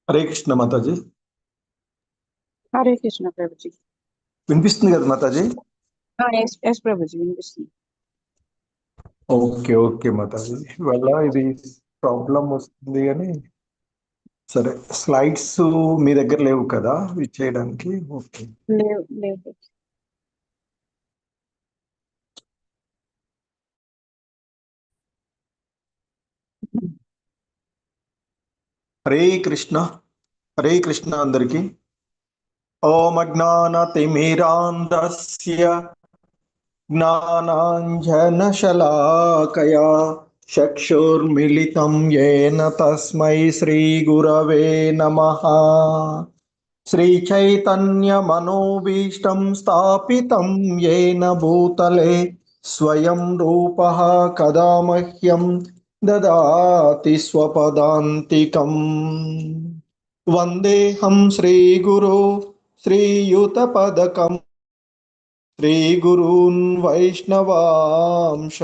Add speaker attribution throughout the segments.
Speaker 1: హరే కృష్ణ మాతాజీ.
Speaker 2: హరే కృష్ణ ప్రభుజీ.
Speaker 1: వినిపిస్తుంది కదా మాతాజీ?
Speaker 2: ఎస్ ప్రభుజీ, వినిపిస్తుంది.
Speaker 1: ఓకే ఓకే మాతాజీ, ఇవాళ ఇది ప్రాబ్లం వస్తుంది కానీ సరే. స్లైడ్స్ మీ దగ్గర లేవు కదా ఇవి చేయడానికి? ఓకే.
Speaker 2: లేవు లేవు.
Speaker 1: హరే కృష్ణ. హరే కృష్ణ అందరికి. ఓం అజ్ఞానతిమిరాంధస్య జ్ఞానాంజనశలాకయా చక్షుర్మిలితం యేన తస్మై శ్రీగురవే నమః. శ్రీచైతన్యమనోభీష్టం స్థాపితం యేన భూతలే స్వయం రూపః కదా మహ్యం దదాతి స్వపదాంతికం. వందేహం శ్రీగురో శ్రీయుతపదకం శ్రీగురూన్ వైష్ణవాంశ.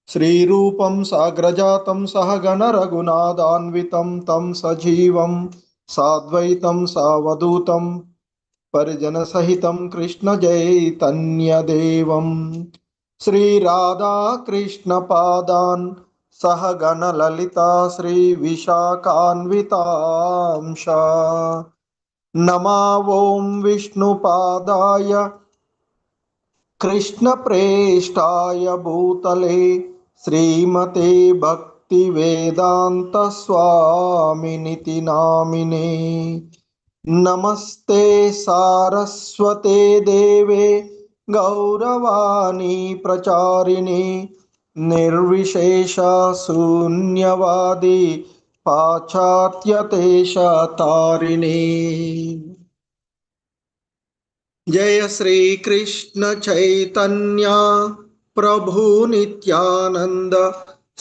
Speaker 1: శ్రీరూపం సాగ్రజాతం సహగణ రఘునాథాన్వితం తం సజీవం సాద్వైతం సావధూతం పరిజన సహితం కృష్ణ చైతన్యదేవం శ్రీరాధా కృష్ణ పాదాన్ సహగణ లలితా శ్రీ విశాఖాన్వితాంశ. నమా ఓం విష్ణుపాదాయ కృష్ణ ప్రేష్టాయ భూతలే శ్రీమతే భక్తి వేదాంత స్వామినితి నామినే. నమస్తే సారస్వతే దేవే గౌరవాణి ప్రచారిణి నిర్విశేష శూన్యవాది పాశ్చాత్యదేశ తారిణి. జయ శ్రీ కృష్ణ చైతన్య ప్రభు నిత్యానంద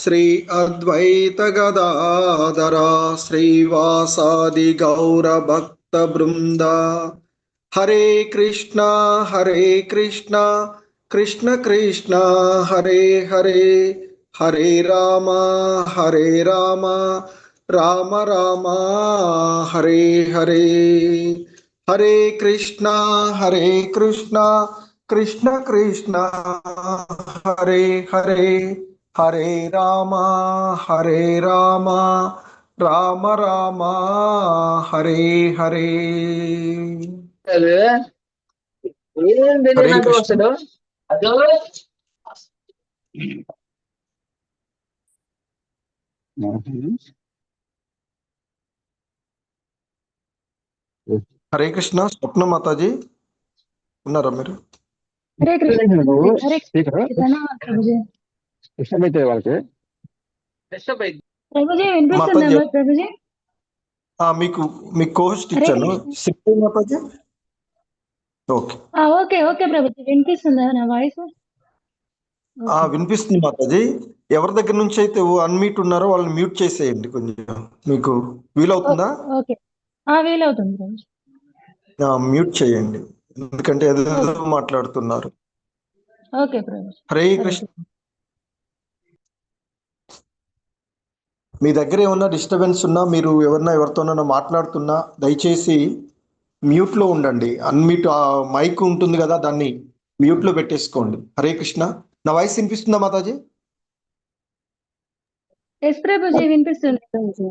Speaker 1: శ్రీ అద్వైత గదాధర శ్రీవాసాది గౌర భక్త బృంద. హరే కృష్ణ కృష్ణ కృష్ణ హరే హరే, హరే రామ రామ రామ హరే హరే. హరే కృష్ణ కృష్ణ కృష్ణ హరే హరే, హరే రామ రామ రామ హరే హరే. హరే కృష్ణ. హరే కృష్ణ. స్వప్న మాతాజీ ఉన్నారా మీరు?
Speaker 3: హరే కృష్ణ ప్రభుజీ.
Speaker 4: ఇష్టమైతే వాళ్ళకి
Speaker 3: ప్రభుజీ వినిపిస్తుందా ప్రభుజీ?
Speaker 1: మీకు కోస్ట్ ఇచ్చాను. Shri Mataji. Okay
Speaker 3: okay okay ప్రభుజీ, వినిపిస్తుందా నా వాయిస్?
Speaker 1: వినిపిస్తుంది మాతాజీ. ఎవరి దగ్గర నుంచి అయితే అన్మ్యూట్ ఉన్నారో వాళ్ళని మ్యూట్ చేసేయండి కొంచెం. మీకు వీలవుతుందా?
Speaker 3: ఓకే, వీలవుతుంది ప్రభుజీ.
Speaker 1: మ్యూట్ చేయండి, ఎందుకంటే ఏదో మాట్లాడుతున్నారు.
Speaker 3: ఓకే ప్రభుజీ.
Speaker 1: హరే కృష్ణ. మీ దగ్గర ఏమన్నా డిస్టర్బెన్స్ ఉన్నా, మీరు ఎవరితోనైనా మాట్లాడుతున్నా దయచేసి మ్యూట్లో ఉండండి. అన్మ్యూట్ మైక్ ఉంటుంది కదా, దాన్ని మ్యూట్లో పెట్టేసుకోండి. హరే కృష్ణ. నా వాయిస్ వినిపిస్తుందా మాతాజీ?
Speaker 3: ఎస్ ప్రభుజీ, వినిపిస్తుంది ప్రభుజీ.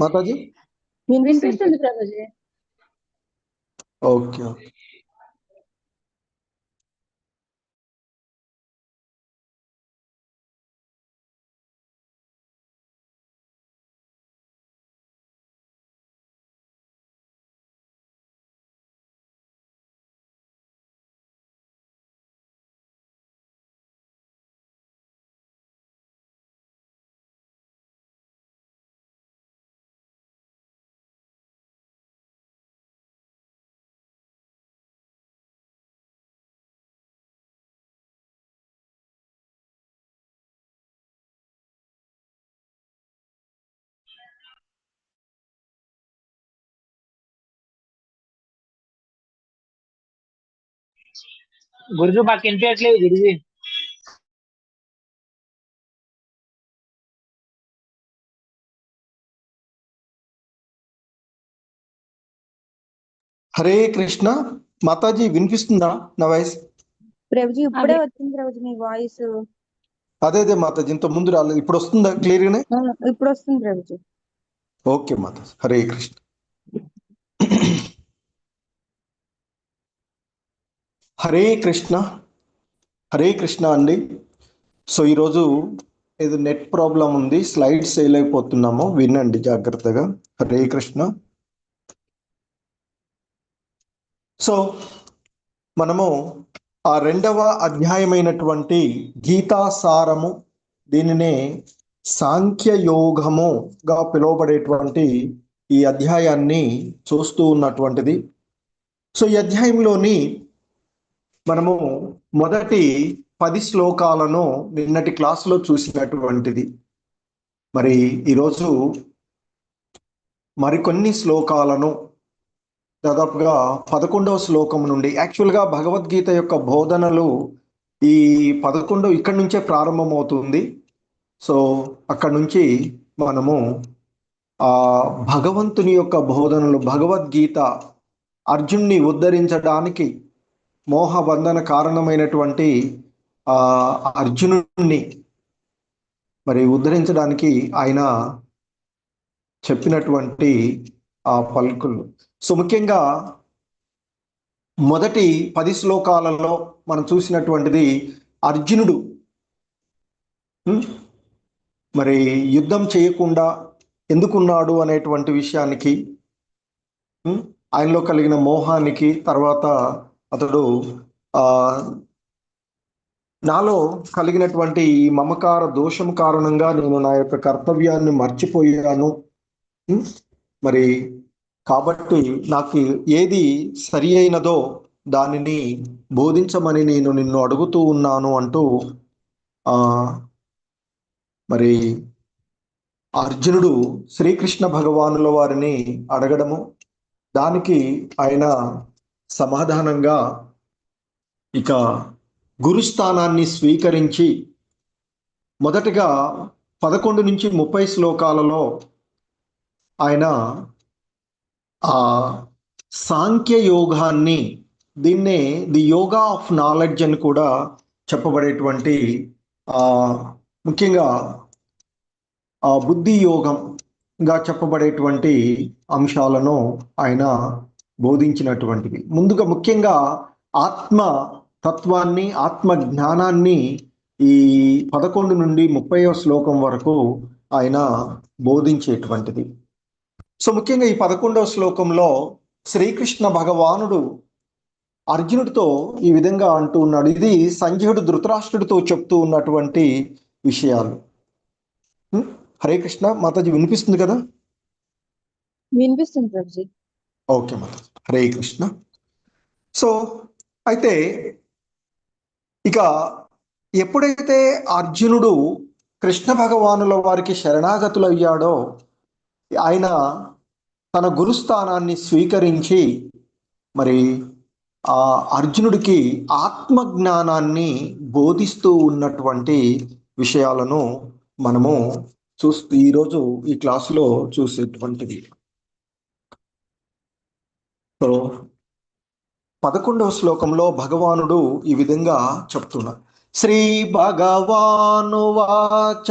Speaker 1: మాతాజీ
Speaker 3: వినిపిస్తుంది ప్రభుజీ.
Speaker 1: Okay okay.
Speaker 5: గురుజీ మాకు వినిపించట్లేదు గురుజీ.
Speaker 1: హరే కృష్ణ. మాతాజీ వినిపిస్తుందా నా వాయిస్?
Speaker 2: ప్రభుజీ ఇప్పుడే వచ్చింది ప్రభుజీ మీ వాయిస్.
Speaker 1: అదే మాతాజీ, ఇంత ముందు రాలేదు, ఇప్పుడు వస్తుందా క్లియర్గానే?
Speaker 2: ఇప్పుడు వస్తుంది ప్రభుజీ.
Speaker 1: ఓకే మాతాజీ, హరే కృష్ణ. హరే కృష్ణ, హరే కృష్ణ అండి. సో ఈరోజు ఏదో నెట్ ప్రాబ్లం ఉంది, స్లైడ్స్ వేయలేకపోతున్నాము, వినండి జాగ్రత్తగా. హరే కృష్ణ. సో మనము ఆ 2వ అధ్యాయమైనటువంటి గీతాసారము, దీనినే సాంఖ్యయోగముగా పిలువబడేటువంటి ఈ అధ్యాయాన్ని చూస్తూ ఉన్నటువంటిది. సో ఈ అధ్యాయంలోని మనము మొదటి 10 శ్లోకాలను నిన్నటి క్లాసులో చూసినటువంటిది. మరి ఈరోజు మరికొన్ని శ్లోకాలను దాదాపుగా 11వ శ్లోకం నుండి, యాక్చువల్గా భగవద్గీత యొక్క బోధనలు ఈ 11 ఇక్కడి నుంచే ప్రారంభమవుతుంది. సో అక్కడి నుంచి మనము ఆ భగవంతుని యొక్క బోధనలు, భగవద్గీత అర్జున్ని ఉద్ధరించడానికి, మోహబంధన కారణమైనటువంటి అర్జునుడిని మరి ఉద్ధరించడానికి ఆయన చెప్పినటువంటి ఆ పలుకులు. సో ముఖ్యంగా మొదటి 10 శ్లోకాలలో మనం చూసినటువంటిది అర్జునుడు మరి యుద్ధం చేయకుండా ఎందుకున్నాడు అనేటువంటి విషయానికి, ఆయనలో కలిగిన మోహానికి, తర్వాత అతడు నాలో కలిగినటువంటి ఈ మమకార దోషం కారణంగా నేను నా యొక్క కర్తవ్యాన్ని మర్చిపోయాను, మరి కాబట్టి నాకు ఏది సరి అయినదో దానిని బోధించమని నేను నిన్ను అడుగుతూ ఉన్నాను అంటూ మరి అర్జునుడు శ్రీకృష్ణ భగవానుల వారిని అడగడము, దానికి ఆయన సమాధానంగా ఇక గురుస్థానాన్ని స్వీకరించి మొదటగా 11 నుంచి 30 శ్లోకాలలో ఆయన ఆ సాంఖ్య యోగాన్ని, దీన్నే ది యోగా ఆఫ్ నాలెడ్జ్ అని కూడా చెప్పబడేటువంటి ముఖ్యంగా బుద్ధి యోగంగా చెప్పబడేటువంటి అంశాలను ఆయన బోధించినటువంటివి. ముందుగా ముఖ్యంగా ఆత్మ తత్వాన్ని, ఆత్మ జ్ఞానాన్ని ఈ 11 నుండి 30వ శ్లోకం వరకు ఆయన బోధించేటువంటిది. సో ముఖ్యంగా ఈ 11వ శ్లోకంలో శ్రీకృష్ణ భగవానుడు అర్జునుడితో ఈ విధంగా అంటూ ఉన్నాడు. ఇది సంజయుడు ధృతరాష్ట్రుడితో చెప్తూ ఉన్నటువంటి విషయాలు. హరే కృష్ణ. మాతాజీ వినిపిస్తుంది కదా?
Speaker 2: వినిపిస్తుంది ప్రభుజీ.
Speaker 1: ఓకే మాతాజీ, హరే కృష్ణ. సో అయితే ఇక ఎప్పుడైతే అర్జునుడు కృష్ణ భగవానుల వారికి శరణాగతులయ్యాడో, ఆయన తన గురుస్థానాన్ని స్వీకరించి మరి ఆ అర్జునుడికి ఆత్మజ్ఞానాన్ని బోధిస్తూ ఉన్నటువంటి విషయాలను మనము చూస్తూ ఈరోజు ఈ క్లాసులో చూసేటువంటిది. సో 11వ శ్లోకంలో భగవానుడు ఈ విధంగా చెప్తున్నారు. శ్రీ భగవానువాచ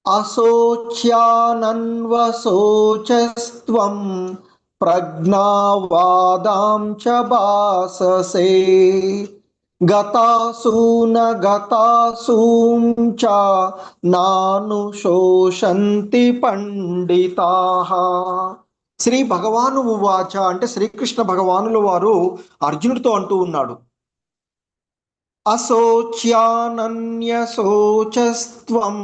Speaker 1: అశోచ్యానన్వశోచస్త్వం ప్రజ్ఞావాదాం చ భాససే గతాసూన గతాసూం చ నాను శోషంతి పండితాః. శ్రీ భగవాను ఉవాచ అంటే శ్రీకృష్ణ భగవానుల వారు అర్జునుడితో అంటూ ఉన్నాడు, అశోచ్యానన్యశోచస్త్వం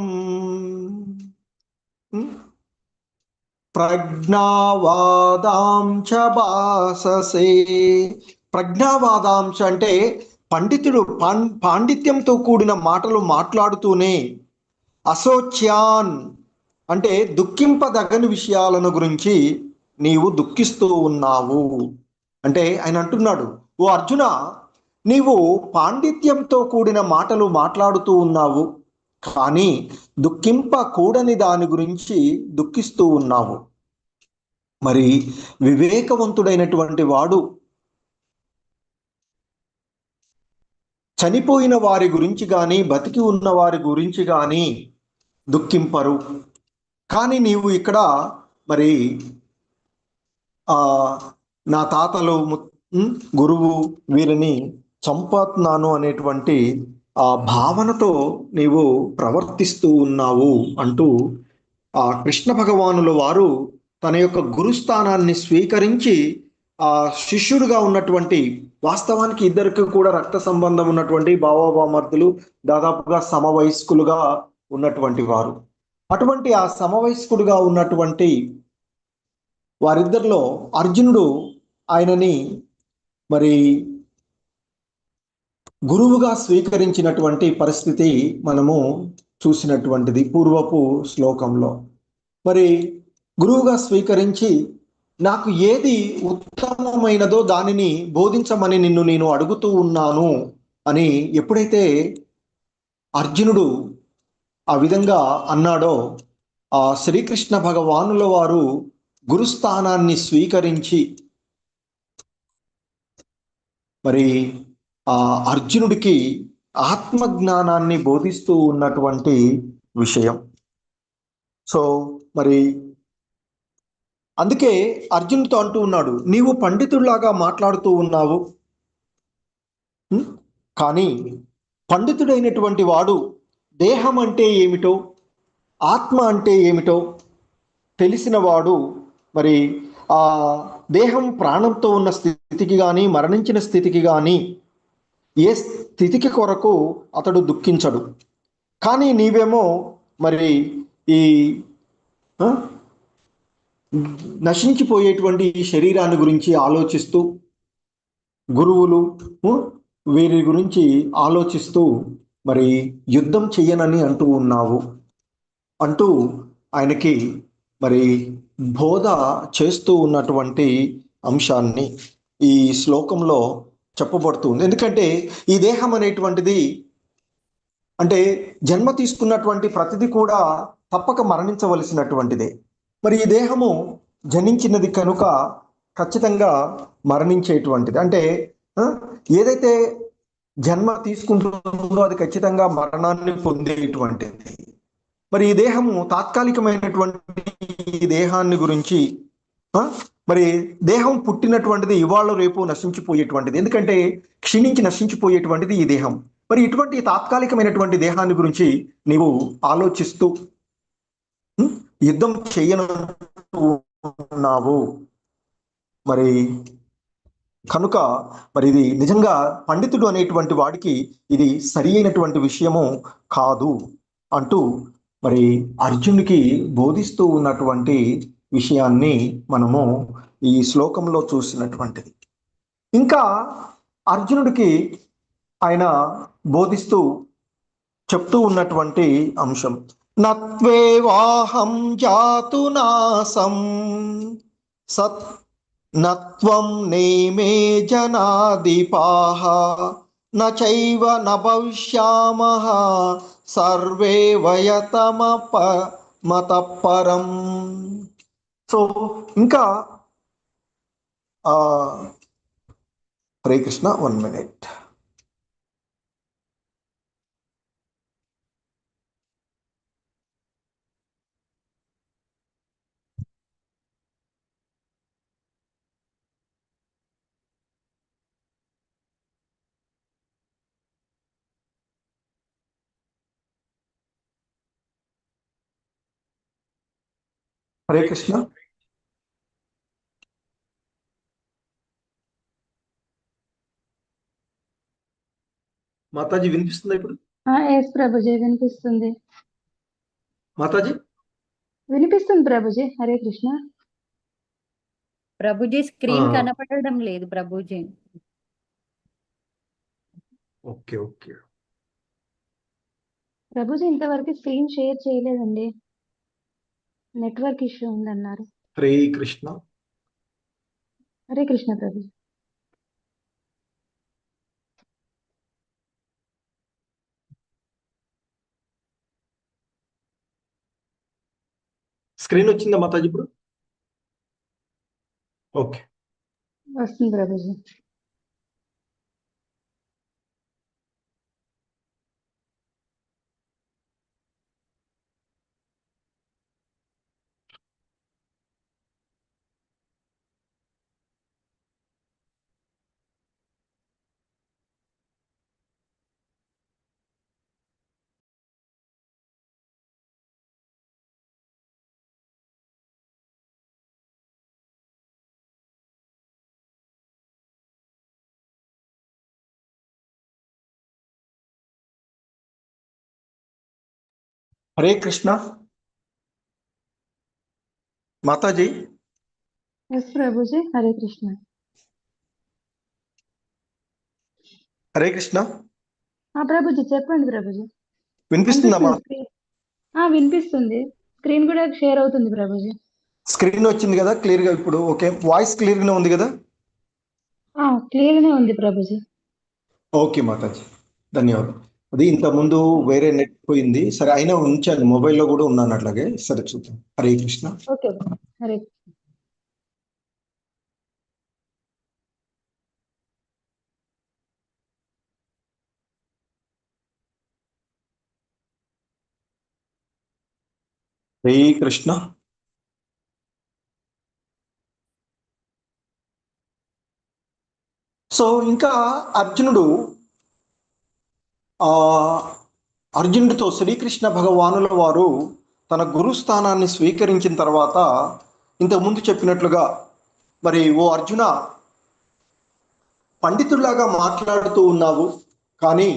Speaker 1: ప్రజ్ఞావాదాంచ భాససే. ప్రజ్ఞావాదాంశ అంటే పండితుడు పాండిత్యంతో కూడిన మాటలు మాట్లాడుతూనే, అశోచ్యాన్ అంటే దుఃఖింపదగని విషయాలను గురించి నీవు దుఃఖిస్తూ ఉన్నావు అంటే ఆయన అంటున్నాడు, ఓ అర్జున, నీవు పాండిత్యంతో కూడిన మాటలు మాట్లాడుతూ ఉన్నావు, కానీ దుఃఖింపకూడని దాని గురించి దుఃఖిస్తూ ఉన్నావు. మరి వివేకవంతుడైనటువంటి వాడు చనిపోయిన వారి గురించి కానీ బతికి ఉన్న వారి గురించి కానీ దుఃఖింపరు. కానీ నీవు ఇక్కడ మరి ఆ నా తాతలు గురువు వీరిని చంపుతున్నాను అనేటువంటి ఆ భావనతో నీవు ప్రవర్తిస్తూ ఉన్నావు అంటూ ఆ కృష్ణ భగవానుల వారు తన యొక్క గురుస్థానాన్ని స్వీకరించి ఆ శిష్యుడుగా ఉన్నటువంటి, వాస్తవానికి ఇద్దరికి కూడా రక్త సంబంధం ఉన్నటువంటి బావబామర్దులు, దాదాపుగా సమవయస్కులుగా ఉన్నటువంటి వారు. అటువంటి ఆ సమవయస్కుడుగా ఉన్నటువంటి వారిద్దరిలో అర్జునుడు ఆయనని మరి గురువుగా స్వీకరించినటువంటి పరిస్థితి మనము చూసినటువంటిది పూర్వపు శ్లోకంలో. మరి గురువుగా స్వీకరించి నాకు ఏది ఉత్తమమైనదో దానిని బోధించమని నిన్ను నేను అడుగుతూ ఉన్నాను అని ఎప్పుడైతే అర్జునుడు ఆ విధంగా అన్నాడో, ఆ శ్రీకృష్ణ భగవానుల వారు గురుస్థానాన్ని స్వీకరించి మరి ఆ అర్జునుడికి ఆత్మజ్ఞానాన్ని బోధిస్తూ ఉన్నటువంటి విషయం. సో మరి అందుకే అర్జునుడితో అంటూ ఉన్నాడు, నీవు పండితుడిలాగా మాట్లాడుతూ ఉన్నావు, కానీ పండితుడైనటువంటి వాడు దేహం అంటే ఏమిటో ఆత్మ అంటే ఏమిటో తెలిసిన వాడు మరి ఆ దేహం ప్రాణంతో ఉన్న స్థితికి కానీ మరణించిన స్థితికి కానీ ఏ స్థితికి కొరకు అతడు దుఃఖించడు. కానీ నీవేమో మరి ఈ నశించిపోయేటువంటి ఈ శరీరాన్ని గురించి ఆలోచిస్తూ, గురువులు వీరి గురించి ఆలోచిస్తూ మరి యుద్ధం చెయ్యనని అంటూ ఉన్నావు అంటూ ఆయనకి మరి బోధ చేస్తూ ఉన్నటువంటి అంశాన్ని ఈ శ్లోకంలో చెప్పబడుతుంది. ఎందుకంటే ఈ దేహం అనేటువంటిది, అంటే జన్మ తీసుకున్నటువంటి ప్రతిదీ కూడా తప్పక మరణించవలసినటువంటిదే. మరి ఈ దేహము జనించినది కనుక ఖచ్చితంగా మరణించేటువంటిది. అంటే ఏదైతే జన్మ తీసుకుంటుందో అది ఖచ్చితంగా మరణాన్ని పొందేటువంటిది. మరి ఈ దేహము తాత్కాలికమైనటువంటి ఈ దేహాన్ని గురించి, మరి దేహం పుట్టినటువంటిది ఇవాళ రేపు నశించిపోయేటువంటిది, ఎందుకంటే క్షీణించి నశించిపోయేటువంటిది ఈ దేహం. మరి ఇటువంటి తాత్కాలికమైనటువంటి దేహాన్ని గురించి నీవు ఆలోచిస్తూ యుద్ధం చేయనున్నావు. మరి కనుక మరి ఇది నిజంగా పండితుడు అనేటువంటి వాడికి ఇది సరి అయినటువంటి విషయము కాదు అంటూ మరి అర్జునుడికి బోధిస్తూ ఉన్నటువంటి విషయాన్ని మనము ఈ శ్లోకంలో చూసినటువంటిది. ఇంకా అర్జునుడికి ఆయన బోధిస్తూ చెప్తూ ఉన్నటువంటి అంశం, నత్వేవాహం జాతునాసం సత్ నత్వం నేమే జనాదిపాః నచైవ న భవిష్యామః సర్వే వయతమపరం. సో ఇంకా హరే కృష్ణ, 1 minute. హరే కృష్ణ. మాతాజీ వినిపిస్తుందా ఇప్పుడు?
Speaker 3: ఎస్ ప్రభుజీ, వినిపిస్తుంది.
Speaker 1: మాతాజీ
Speaker 3: వినిపిస్తుంది ప్రభుజీ. హరే కృష్ణ.
Speaker 6: ప్రభుజీ స్క్రీన్ కనపడడం లేదు ప్రభుజీ.
Speaker 1: ఓకే ఓకే
Speaker 3: ప్రభుజీ ఇంతవరకు స్క్రీన్ షేర్ చేయలేదండి, నెట్వర్క్ ఇష్యూ ఉందన్నారు.
Speaker 1: హరే కృష్ణ.
Speaker 3: హరే కృష్ణ ప్రభుజీ.
Speaker 1: స్క్రీన్ వచ్చిందా మాతాజీ ఇప్పుడు? ఓకే.
Speaker 3: వస్తుంది ప్రభుజీ.
Speaker 1: హరే కృష్ణ మాతాజీ.
Speaker 3: ఎస్ ప్రభుజీ. హరే కృష్ణ.
Speaker 1: హరే కృష్ణ
Speaker 3: ప్రభుజీ చెప్పండి ప్రభుజీ.
Speaker 1: వినిపిస్తుందమ్మా?
Speaker 3: వినిపిస్తుంది. స్క్రీన్ కూడా షేర్ అవుతుంది ప్రభుజీ.
Speaker 1: స్క్రీన్ వచ్చింది కదా క్లియర్గా ఇప్పుడు? ఓకే, వాయిస్ క్లియర్గానే ఉంది కదా?
Speaker 3: క్లియర్ గానే ఉంది ప్రభుజీ.
Speaker 1: ఓకే మాతాజీ, ధన్యవాదాలు. అది ఇంతకుముందు వేరే నెట్ పోయింది, సరే అయినా ఉంచాను, మొబైల్లో కూడా ఉన్నాను అట్లాగే. సరే చూద్దాం. హరే కృష్ణ.
Speaker 3: ఓకే హరే.
Speaker 1: హరే కృష్ణ. సో ఇంకా అర్జునుడితో శ్రీకృష్ణ భగవానుల వారు తన గురుస్థానాన్ని స్వీకరించిన తర్వాత ఇంతకుముందు చెప్పినట్లుగా, మరి ఓ అర్జున, పండితుల్లాగా మాట్లాడుతూ ఉన్నావు కానీ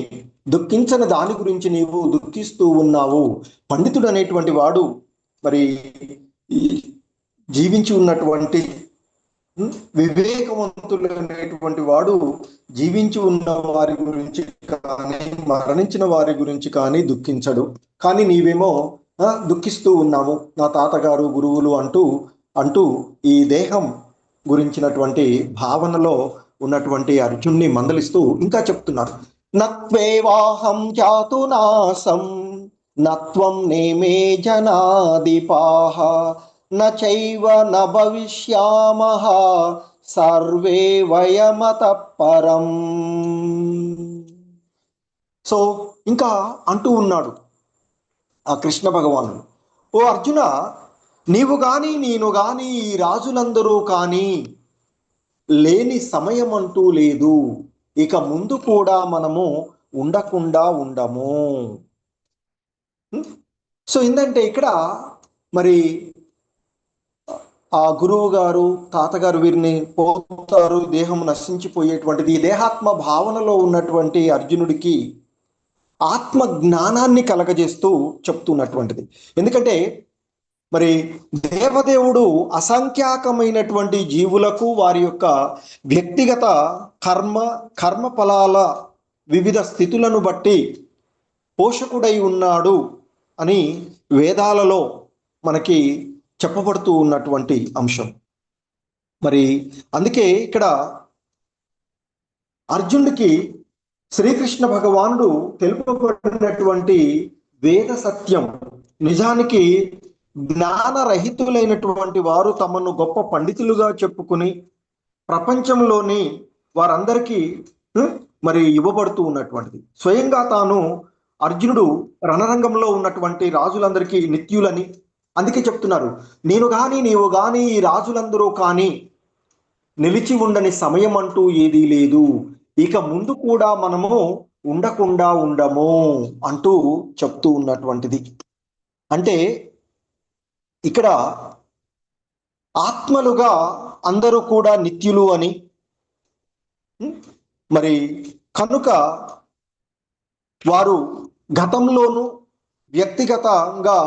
Speaker 1: దుఃఖించని దాని గురించి నీవు దుఃఖిస్తూ ఉన్నావు. పండితుడు అనేటువంటి వాడు మరి జీవించి ఉన్నటువంటి వివేకవంతులు అనేటువంటి వాడు జీవించి ఉన్న వారి గురించి కానీ మరణించిన వారి గురించి కానీ దుఃఖించడు. కానీ నీవేమో దుఃఖిస్తూ ఉన్నాము, నా తాతగారు గురువులు అంటూ అంటూ ఈ దేహం గురించినటువంటి భావనలో ఉన్నటువంటి అర్జున్ని మందలిస్తూ ఇంకా చెప్తున్నారు. నత్వేవాహం జాతునాసం నత్వం నేమే జనాదిపాహ నచైవ న భవిష్యామః సర్వే వయమతః పరం. సో ఇంకా అంటూ ఉన్నాడు ఆ కృష్ణ భగవానుడు, ఓ అర్జున, నీవు గాని నేను గాని ఈ రాజులందరూ కానీ లేని సమయం అంటూ లేదు, ఇక ముందు కూడా మనము ఉండకుండా ఉండము. సో ఏంటంటే ఇక్కడ మరి ఆ గురువు గారు తాతగారు వీరిని పోతారు, దేహం నశించిపోయేటువంటిది. ఈ దేహాత్మ భావనలో ఉన్నటువంటి అర్జునుడికి ఆత్మ జ్ఞానాన్ని కలగజేస్తూ చెప్తున్నటువంటిది. ఎందుకంటే మరి దేవదేవుడు అసంఖ్యాకమైనటువంటి జీవులకు వారి యొక్క వ్యక్తిగత కర్మ ఫలాల వివిధ స్థితులను బట్టి పోషకుడై ఉన్నాడు అని వేదాలలో మనకి చెప్పబడుతూ ఉన్నటువంటి అంశం. మరి అందుకే ఇక్కడ అర్జునుడికి శ్రీకృష్ణ భగవానుడు తెలుపబడినటువంటి వేద సత్యం, నిజానికి జ్ఞానరహితులైనటువంటి వారు తమను గొప్ప పండితులుగా చెప్పుకుని ప్రపంచంలోని వారందరికీ మరి ఇవ్వబడుతూ ఉన్నటువంటిది. స్వయంగా తాను అర్జునుడు రణరంగంలో ఉన్నటువంటి రాజులందరికీ నిత్యులని, అందుకే చెప్తున్నారు, నేను గాని నీవు గాని ఈ రాజులందరూ కానీ నిలిచి ఉండని సమయం అంటూ ఏదీ లేదు, ఇక ముందు కూడా మనము ఉండకుండా ఉండము అంటూ చెప్తూ ఉన్నటువంటిది. అంటే ఇక్కడ ఆత్మలుగా అందరూ కూడా నిత్యులు అని, మరి కనుక వారు గతంలోనూ వ్యక్తిగతంగా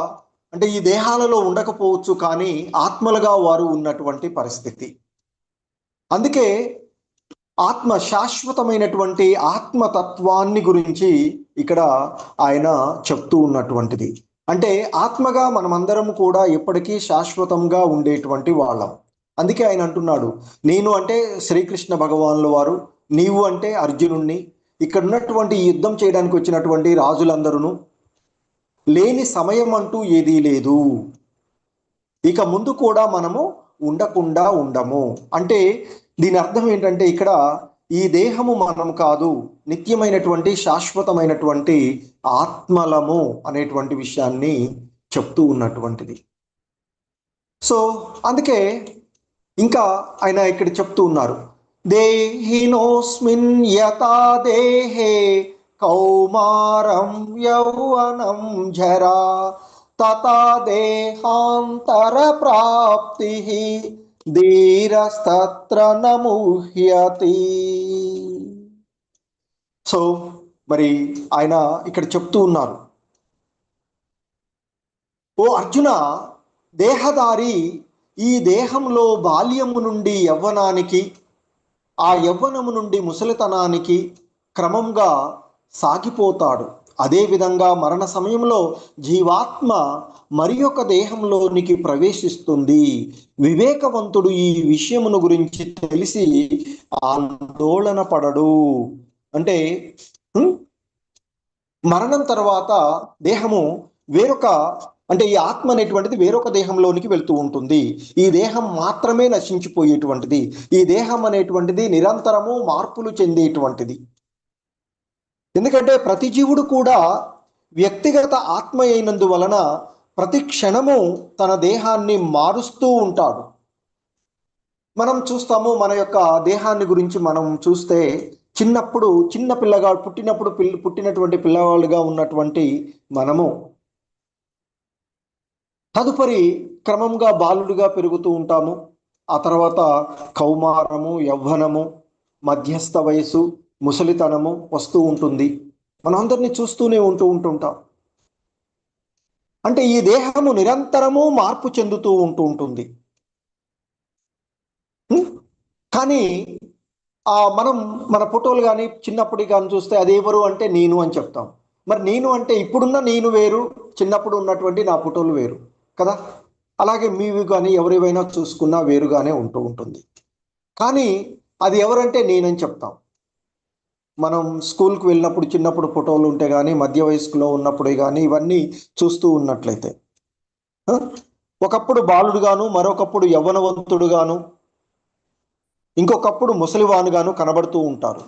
Speaker 1: అంటే ఈ దేహాలలో ఉండకపోవచ్చు, కానీ ఆత్మలుగా వారు ఉన్నటువంటి పరిస్థితి. అందుకే ఆత్మ శాశ్వతమైనటువంటి ఆత్మతత్వాన్ని గురించి ఇక్కడ ఆయన చెప్తూ ఉన్నటువంటిది. అంటే ఆత్మగా మనమందరం కూడా ఎప్పటికీ శాశ్వతంగా ఉండేటువంటి వాళ్ళం. అందుకే ఆయన అంటున్నాడు, నేను అంటే శ్రీకృష్ణ భగవానుల వారు, నీవు అంటే అర్జునుణ్ణి, ఇక్కడ ఉన్నటువంటి యుద్ధం చేయడానికి వచ్చినటువంటి రాజులందరూ లేని సమయం అంటూ ఏదీ లేదు, ఇక ముందు కూడా మనము ఉండకుండా ఉండము. అంటే దీని అర్థం ఏంటంటే ఇక్కడ ఈ దేహము మనం కాదు, నిత్యమైనటువంటి శాశ్వతమైనటువంటి ఆత్మలము అనేటువంటి విషయాన్ని చెప్తూ ఉన్నటువంటిది. సో అందుకే ఇంకా ఆయన ఇక్కడ చెప్తూ ఉన్నారు, దేహినోస్మిన్ యథా దేహే కౌమారం యౌవనం జరా తథా దేహాంతర ప్రాప్తి ధీరస్తత్ర నముహ్యతి. సో మరి ఆయన ఇక్కడ చెప్తూ ఉన్నారు, ఓ అర్జున, దేహదారి ఈ దేహంలో బాల్యము నుండి యవ్వనానికి, ఆ యవ్వనము నుండి ముసలితనానికి క్రమంగా సాగిపోతాడు. అదేవిధంగా మరణ సమయంలో జీవాత్మ మరి ఒక దేహంలోనికి ప్రవేశిస్తుంది. వివేకవంతుడు ఈ విషయమును గురించి తెలిసి ఆందోళన పడడు. అంటే మరణం తర్వాత దేహము వేరొక, అంటే ఈ ఆత్మ అనేటువంటిది వేరొక దేహంలోనికి వెళ్తూ ఉంటుంది. ఈ దేహం మాత్రమే నశించిపోయేటువంటిది. ఈ దేహం అనేటువంటిది నిరంతరము మార్పులు చెందేటువంటిది. ఎందుకంటే ప్రతి జీవుడు కూడా వ్యక్తిగత ఆత్మ అయినందువలన ప్రతి క్షణము తన దేహాన్ని మారుస్తూ ఉంటాడు. మనం చూస్తాము, మన యొక్క దేహాన్ని గురించి మనం చూస్తే చిన్నప్పుడు చిన్న పిల్లగా పుట్టినటువంటి పిల్లవాళ్ళుగా ఉన్నటువంటి మనము తదుపరి క్రమంగా బాలుడిగా పెరుగుతూ ఉంటాము. ఆ తర్వాత కౌమారము, యవ్వనము, మధ్యస్థ వయసు, ముసలితనము వస్తూ ఉంటుంది. మనం అందరినీ చూస్తూనే ఉంటుంటాం. అంటే ఈ దేహము నిరంతరము మార్పు చెందుతూ ఉంటుంది. కానీ మనం మన ఫోటోలు కానీ చిన్నప్పుడు కానీ చూస్తే అది ఎవరు అంటే నేను అని చెప్తాం. మరి నేను అంటే ఇప్పుడున్న నేను వేరు, చిన్నప్పుడు ఉన్నటువంటి నా ఫోటోలు వేరు కదా. అలాగే మీవి కానీ ఎవరివైనా చూసుకున్నా వేరుగానే ఉంటుంది. కానీ అది ఎవరంటే నేనని చెప్తాం. మనం స్కూల్కి వెళ్ళినప్పుడు చిన్నప్పుడు ఫోటోలు ఉంటే కానీ, మధ్య వయస్కులో ఉన్నప్పుడే కానీ ఇవన్నీ చూస్తూ ఉన్నట్లయితే ఒకప్పుడు బాలుడుగాను, మరొకప్పుడు యవ్వనవంతుడుగాను, ఇంకొకప్పుడు ముసలివానుగాను కనబడుతూ ఉంటారు.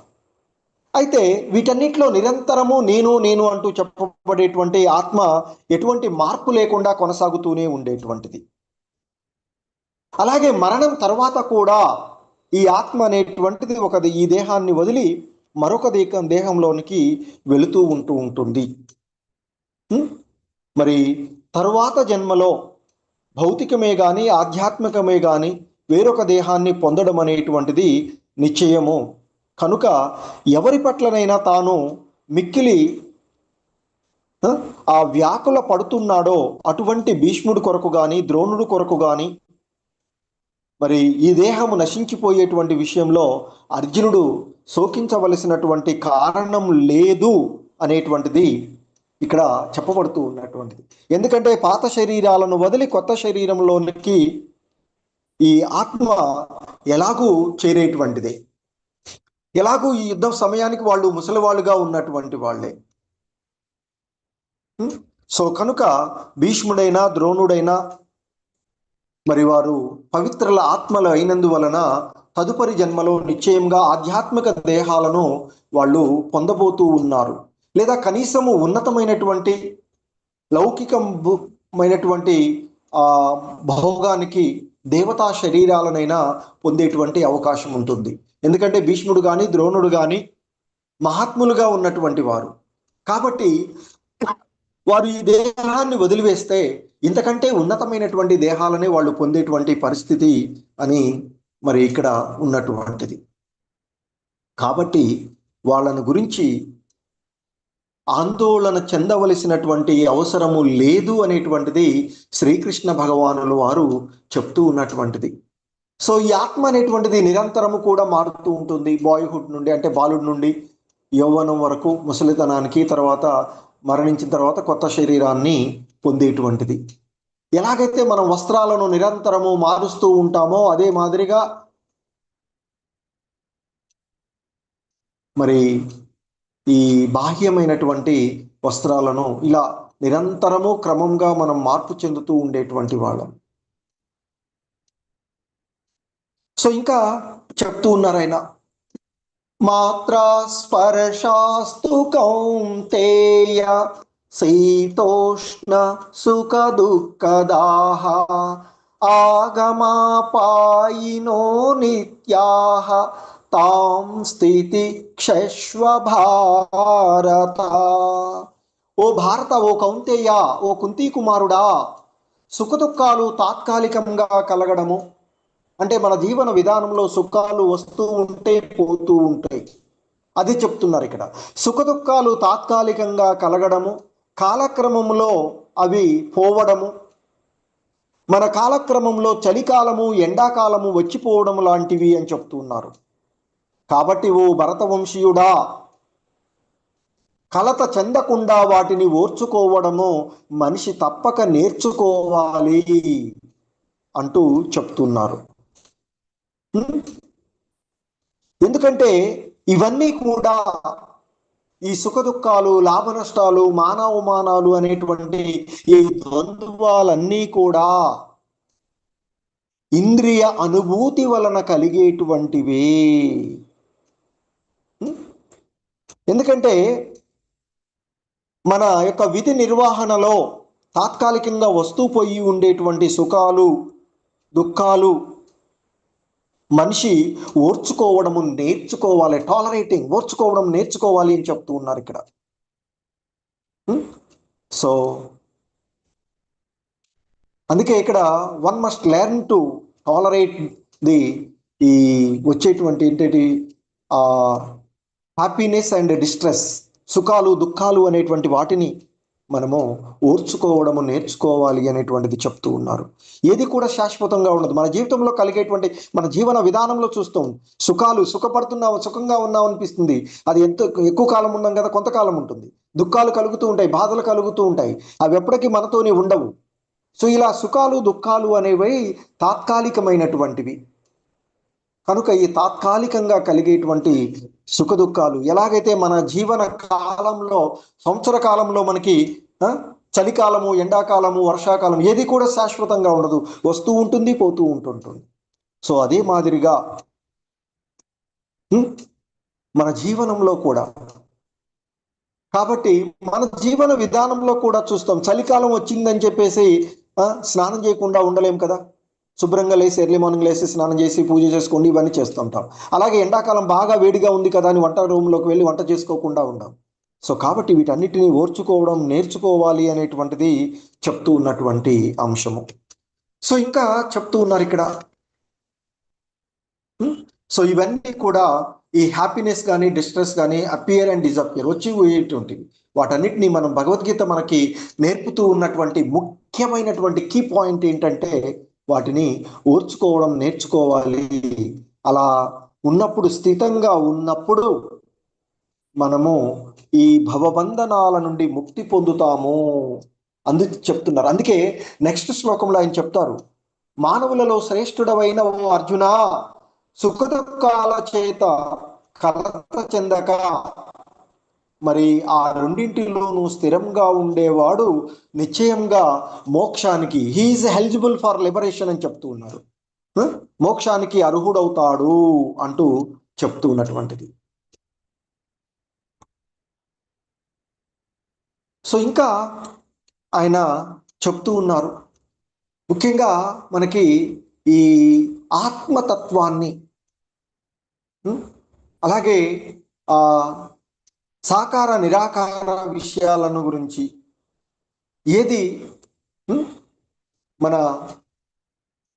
Speaker 1: అయితే వీటన్నిటిలో నిరంతరము నేను అంటూ చెప్పబడేటువంటి ఆత్మ ఎటువంటి మార్పు లేకుండా కొనసాగుతూనే ఉండేటువంటిది. అలాగే మరణం తర్వాత కూడా ఈ ఆత్మ అనేటువంటిది ఈ దేహాన్ని వదిలి మరొక దేహంలోనికి వెళుతూ ఉంటుంది. మరి తరువాత జన్మలో భౌతికమే కానీ ఆధ్యాత్మికమే కానీ వేరొక దేహాన్ని పొందడం అనేటువంటిది నిశ్చయము. కనుక ఎవరి పట్లనైనా తాను మిక్కిలి ఆ వ్యాకుల పడుతున్నాడో అటువంటి భీష్ముడి కొరకు కానీ, ద్రోణుడి కొరకు కానీ, మరి ఈ దేహము నశించిపోయేటువంటి విషయంలో అర్జునుడు శోకించవలసినటువంటి కారణం లేదు అనేటువంటిది ఇక్కడ చెప్పబడుతూ ఉన్నటువంటిది. ఎందుకంటే పాత శరీరాలను వదిలి కొత్త శరీరంలోనికి ఈ ఆత్మ ఎలాగూ చేరేటువంటిదే. ఎలాగూ ఈ యుద్ధం సమయానికి వాళ్ళు ముసలివాళ్ళుగా ఉన్నటువంటి వాళ్ళే. సో కనుక భీష్ముడైనా ద్రోణుడైనా మరి వారు పవిత్రుల ఆత్మలు అయినందువలన తదుపరి జన్మలో నిశ్చయంగా ఆధ్యాత్మిక దేహాలను వాళ్ళు పొందబోతూ ఉన్నారు. లేదా కనీసము ఉన్నతమైనటువంటి లౌకికమైనటువంటి భోగానికి దేవతా శరీరాలనైనా పొందేటువంటి అవకాశం ఉంటుంది. ఎందుకంటే భీష్ముడు కానీ ద్రోణుడు కానీ మహాత్ములుగా ఉన్నటువంటి వారు కాబట్టి వారు ఈ దేహాన్ని వదిలివేస్తే ఇంతకంటే ఉన్నతమైనటువంటి దేహాలనే వాళ్ళు పొందేటువంటి పరిస్థితి అని మరి ఇక్కడ ఉన్నటువంటిది. కాబట్టి వాళ్ళను గురించి ఆందోళన చెందవలసినటువంటి అవసరము లేదు అనేటువంటిది శ్రీకృష్ణ భగవానులు వారు చెప్తూ ఉన్నటువంటిది. సో ఈ ఆత్మ అనేటువంటిది నిరంతరము కూడా మారుతూ ఉంటుంది. బాయ్హుడ్ నుండి, అంటే బాలుడి నుండి యౌవనం వరకు, ముసలితనానికి, తర్వాత మరణించిన తర్వాత కొత్త శరీరాన్ని పొందేటువంటిది. ఎలాగైతే మనం వస్త్రాలను నిరంతరము మారుస్తూ ఉంటామో అదే మాదిరిగా మరి ఈ బాహ్యమైనటువంటి వస్త్రాలను ఇలా నిరంతరము క్రమంగా మనం మార్పు చెందుతూ ఉండేటువంటి వాళ్ళం. సో ఇంకా చెప్తూ ఉన్నారు ఆయన, మాత్రా స్పర్శాస్తు కౌంతేయ శీతోష్ణ సుఖ దుఃఖదాహ ఆగమాపాయినో నిత్యాః తాం స్థితి క్షశ్వ భారత. ఓ భారత, ఓ కౌంతేయ, ఓ కుంతీ కుమారుడా, సుఖదుఖాలు తాత్కాలికంగా కలగడము అంటే మన జీవన విధానంలో సుఖాలు వస్తూ ఉంటే పోతూ ఉంటాయి, అది చెప్తున్నారు ఇక్కడ. సుఖదుఖాలు తాత్కాలికంగా కలగడము, కాలక్రమంలో అవి పోవడము, మన కాలక్రమంలో చలికాలము ఎండాకాలము వచ్చిపోవడం లాంటివి అని చెప్తున్నారు. కాబట్టి ఓ భరతవంశీయుడా, కలత చెందకుండా వాటిని ఓర్చుకోవడము మనిషి తప్పక నేర్చుకోవాలి అంటూ చెప్తున్నారు. ఎందుకంటే ఇవన్నీ కూడా, ఈ సుఖ దుఃఖాలు, లాభ నష్టాలు, మానవమానాలు అనేటువంటి ఈ ద్వంద్వాలన్నీ కూడా ఇంద్రియ అనుభూతి వలన కలిగేటువంటివే. ఎందుకంటే మన యొక్క విధి నిర్వహణలో తాత్కాలికంగా వస్తూ పోయి ఉండేటువంటి సుఖాలు దుఃఖాలు మనిషి ఓర్చుకోవడము నేర్చుకోవాలి, టాలరేటింగ్, ఓర్చుకోవడం నేర్చుకోవాలి అని చెప్తూ ఉన్నారు ఇక్కడ. సో అందుకే ఇక్కడ one must learn to tolerate the ఈ వచ్చేటువంటి ఏంటంటే హ్యాపీనెస్ అండ్ డిస్ట్రెస్, సుఖాలు దుఃఖాలు అనేటువంటి వాటిని మనము ఓర్చుకోవడము నేర్చుకోవాలి అనేటువంటిది చెప్తూ ఉన్నారు. ఏది కూడా శాశ్వతంగా ఉండదు. మన జీవితంలో కలిగేటువంటి, మన జీవన విధానంలో చూస్తాం, సుఖాలు సుఖపడుతున్నావు, సుఖంగా ఉన్నావు అనిపిస్తుంది, అది ఎక్కువ కాలం ఉన్నాం కదా, కొంతకాలం ఉంటుంది. దుఃఖాలు కలుగుతూ ఉంటాయి, బాధలు కలుగుతూ ఉంటాయి, అవి ఎప్పటికీ మనతోనే ఉండవు. సో ఇలా సుఖాలు దుఃఖాలు అనేవి తాత్కాలికమైనటువంటివి కనుక ఈ తాత్కాలికంగా కలిగేటువంటి సుఖ దుఃఖాలు ఎలాగైతే మన జీవన కాలంలో, సంవత్సర కాలంలో మనకి చలికాలము, ఎండాకాలము, వర్షాకాలం ఏది కూడా శాశ్వతంగా ఉండదు, వస్తూ ఉంటుంది, పోతూ ఉంటుంటుంది. సో అదే మాదిరిగా మన జీవనంలో కూడా, కాబట్టి మన జీవన విధానంలో కూడా చూస్తాం, చలికాలం వచ్చిందని చెప్పేసి స్నానం చేయకుండా ఉండలేం కదా. శుభ్రంగా లేసి ఎర్లీ మార్నింగ్ లేసి స్నానం చేసి పూజ చేసుకోండి, ఇవన్నీ చేస్తుంటాం. అలాగే ఎండాకాలం బాగా వేడిగా ఉంది కదా అని వంట రూమ్లోకి వెళ్ళి వంట చేసుకోకుండా ఉండాం. సో కాబట్టి వీటన్నిటిని ఓర్చుకోవడం నేర్చుకోవాలి అనేటువంటిది చెప్తూ ఉన్నటువంటి అంశము. సో ఇంకా చెప్తూ ఉన్నారు ఇక్కడ. సో ఇవన్నీ కూడా ఈ హ్యాపీనెస్ కానీ డిస్ట్రెస్ కానీ అపియర్ అండ్ డిజపియర్ వచ్చి పోయేటువంటివి, వాటన్నిటిని మనం భగవద్గీత మనకి నేర్పుతూ ఉన్నటువంటి ముఖ్యమైనటువంటి కీ పాయింట్ ఏంటంటే వాటిని ఓర్చుకోవడం నేర్చుకోవాలి. అలా ఉన్నప్పుడు, స్థితంగా ఉన్నప్పుడు మనము ఈ భవబంధనాల నుండి ముక్తి పొందుతాము అందుకు చెప్తున్నారు. అందుకే నెక్స్ట్ శ్లోకంలో ఆయన చెప్తారు, మానవులలో శ్రేష్ఠుడవైన ఓ అర్జున, సుఖదుఖాల చేత కలత చెందక మరి ఆ రెండింటిలోనూ స్థిరంగా ఉండేవాడు నిశ్చయంగా మోక్షానికి, హీఈస్ ఎలిజిబుల్ ఫర్ లిబరేషన్ అని చెప్తూ ఉన్నారు. మోక్షానికి అర్హుడవుతాడు అంటూ చెప్తూ ఉన్నటువంటిది. సో ఇంకా ఆయన చెప్తూ ఉన్నారు, ముఖ్యంగా మనకి ఈ ఆత్మతత్వాన్ని, అలాగే సాకార నిరాకార విషయాలను గురించి, ఏది మన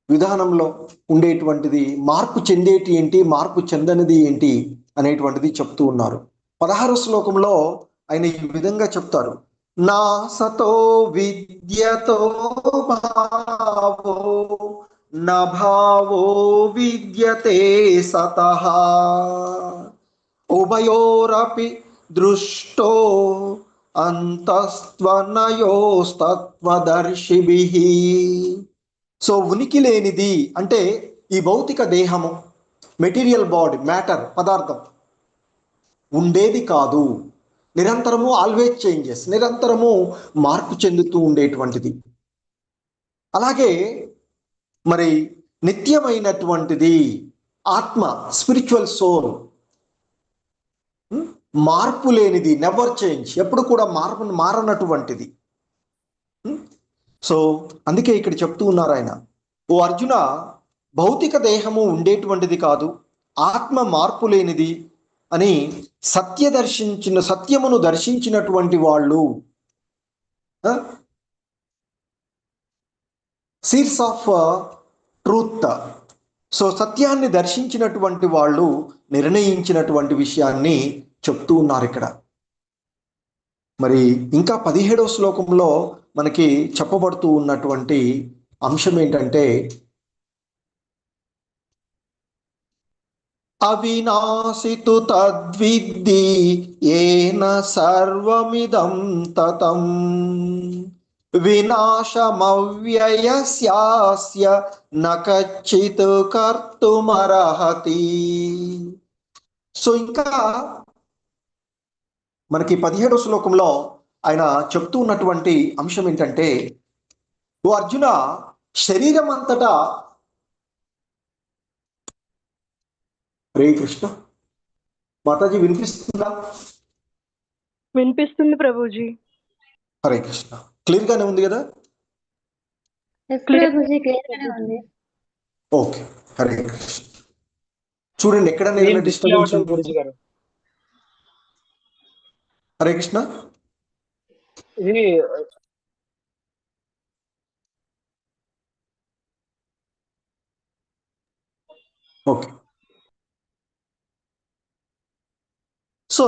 Speaker 1: విధానంలో ఉండేటువంటిది, మార్పు చెందేటి ఏంటి, మార్పు చెందనిది ఏంటి అనేటువంటిది చెప్తూ ఉన్నారు. 16వ శ్లోకంలో ఆయన ఈ విధంగా చెప్తారు, నా సతో విద్యతో భావో నా భావో విద్యతే సతః ఉభయోరపి దృష్టో అంతస్త్వనయోస్తత్వదర్శిభిః. సో ఉనికి లేనిది అంటే ఈ భౌతిక దేహము, మెటీరియల్ బాడీ, మ్యాటర్, పదార్థం ఉండేది కాదు. నిరంతరము ఆల్వేజ్ చేంజెస్, నిరంతరము మార్పు చెందుతూ ఉండేటువంటిది. అలాగే మరి నిత్యమైనటువంటిది ఆత్మ, స్పిరిచువల్ సోల్, మార్పు లేనిది, నెవర్ చేంజ్, ఎప్పుడు కూడా మారనటువంటిది. సో అందుకే ఇక్కడ చెప్తూ ఉన్నారు ఆయన, ఓ అర్జున, భౌతిక దేహము ఉండేటువంటిది కాదు, ఆత్మ మార్పు లేనిది అని సత్యమును దర్శించినటువంటి వాళ్ళు, సీర్స్ ఆఫ్ ట్రూత్, సో సత్యాన్ని దర్శించినటువంటి వాళ్ళు నిర్ణయించినటువంటి విషయాన్ని చెప్తూ ఉన్నారు ఇక్కడ. మరి ఇంకా 17వ శ్లోకంలో మనకి చెప్పబడుతూ ఉన్నటువంటి అంశం ఏంటంటే, అవినాశితు తద్విద్ధి ఏన సర్వమిదం తతం వినాశమవ్యయస్యాస్య నకచ్చిత్ కర్తుమర్హతి. సో ఇంకా మనకి 17వ శ్లోకంలో ఆయన చెప్తూ ఉన్నటువంటి అంశం ఏంటంటే, ఓ అర్జున, శరీరం అంతటా, హరే కృష్ణ, మాతాజీ వినిపిస్తుందా?
Speaker 2: వినిపిస్తుంది ప్రభుజీ.
Speaker 1: హరే కృష్ణ, క్లియర్ గానే ఉంది కదా?
Speaker 3: ప్రభుజీ క్లియర్ గానే ఉంది.
Speaker 1: ఓకే, హరే కృష్ణ. చూడండి ఎక్కడ
Speaker 5: ఏం డిస్ప్లే అవ్వట్లేదు గురుజీ గారు.
Speaker 1: హరే కృష్ణ.
Speaker 5: ఇది
Speaker 1: ఓకే. సో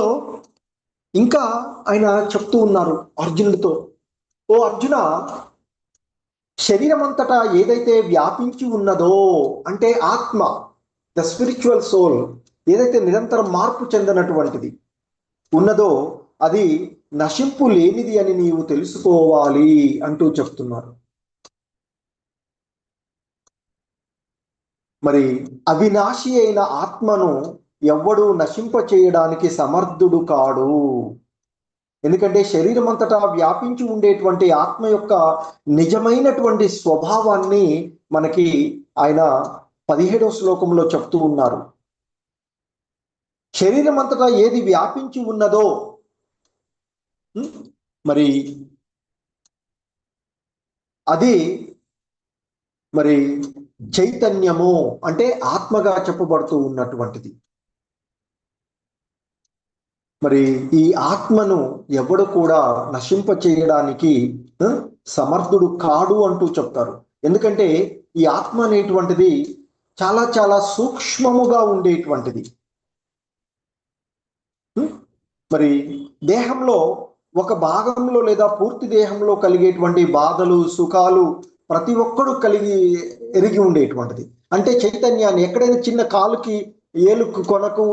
Speaker 1: ఇంకా ఆయన చెప్తూ ఉన్నారు అర్జునుడితో, ఓ అర్జున, శరీరం అంతటా ఏదైతే వ్యాపించి ఉన్నదో, అంటే ఆత్మ, ద స్పిరిచువల్ సోల్, ఏదైతే నిరంతరం మార్పు చెందినటువంటిది ఉన్నదో అది నశింపు లేనిది అని నీవు తెలుసుకోవాలి అంటూ చెప్తున్నారు. మరి అవినాశి అయిన ఆత్మను ఎవ్వడూ నశింప చేయడానికి సమర్థుడు కాడు. ఎందుకంటే శరీరం అంతటా వ్యాపించి ఉండేటువంటి ఆత్మ యొక్క నిజమైనటువంటి స్వభావాన్ని మనకి ఆయన 17వ శ్లోకంలో చెప్తూ ఉన్నారు. శరీరం అంతటా ఏది వ్యాపించి ఉన్నదో మరి అది మరి చైతన్యము, అంటే ఆత్మగా చెప్పబడుతూ ఉన్నటువంటిది. మరి ఈ ఆత్మను ఎవడు కూడా నశింప చేయడానికి సమర్థుడు కాడు అంటూ చెప్తారు. ఎందుకంటే ఈ ఆత్మ అనేటువంటిది చాలా చాలా సూక్ష్మముగా ఉండేటువంటిది. మరి దేహంలో ఒక భాగంలో లేదా పూర్తి దేహంలో కలిగేటువంటి బాధలు, సుఖాలు ప్రతి ఒక్కడు ఎరిగి ఉండేటువంటిది. అంటే చైతన్యాన్ని ఎక్కడైనా చిన్న కాలుకి, ఏలుకు, కొనకు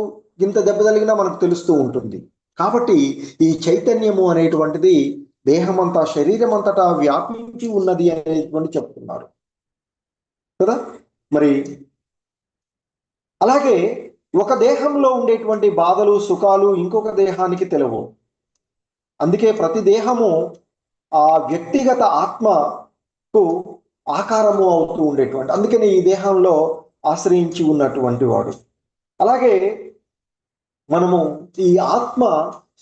Speaker 1: ఇంత దెబ్బ తగిలినా మనకు తెలుస్తూ ఉంటుంది. కాబట్టి ఈ చైతన్యము అనేటువంటిది దేహమంతా, శరీరం అంతటా వ్యాపించి ఉన్నది అనేటువంటి చెప్తున్నారు కదా. మరి అలాగే ఒక దేహంలో ఉండేటువంటి బాధలు, సుఖాలు ఇంకొక దేహానికి తెలియవు. అందుకే ప్రతి దేహము ఆ వ్యక్తిగత ఆత్మకు ఆకారము అవుతూ ఉండేటువంటి, అందుకని ఈ దేహంలో ఆశ్రయించి ఉన్నటువంటి వాడు. అలాగే మనము ఈ ఆత్మ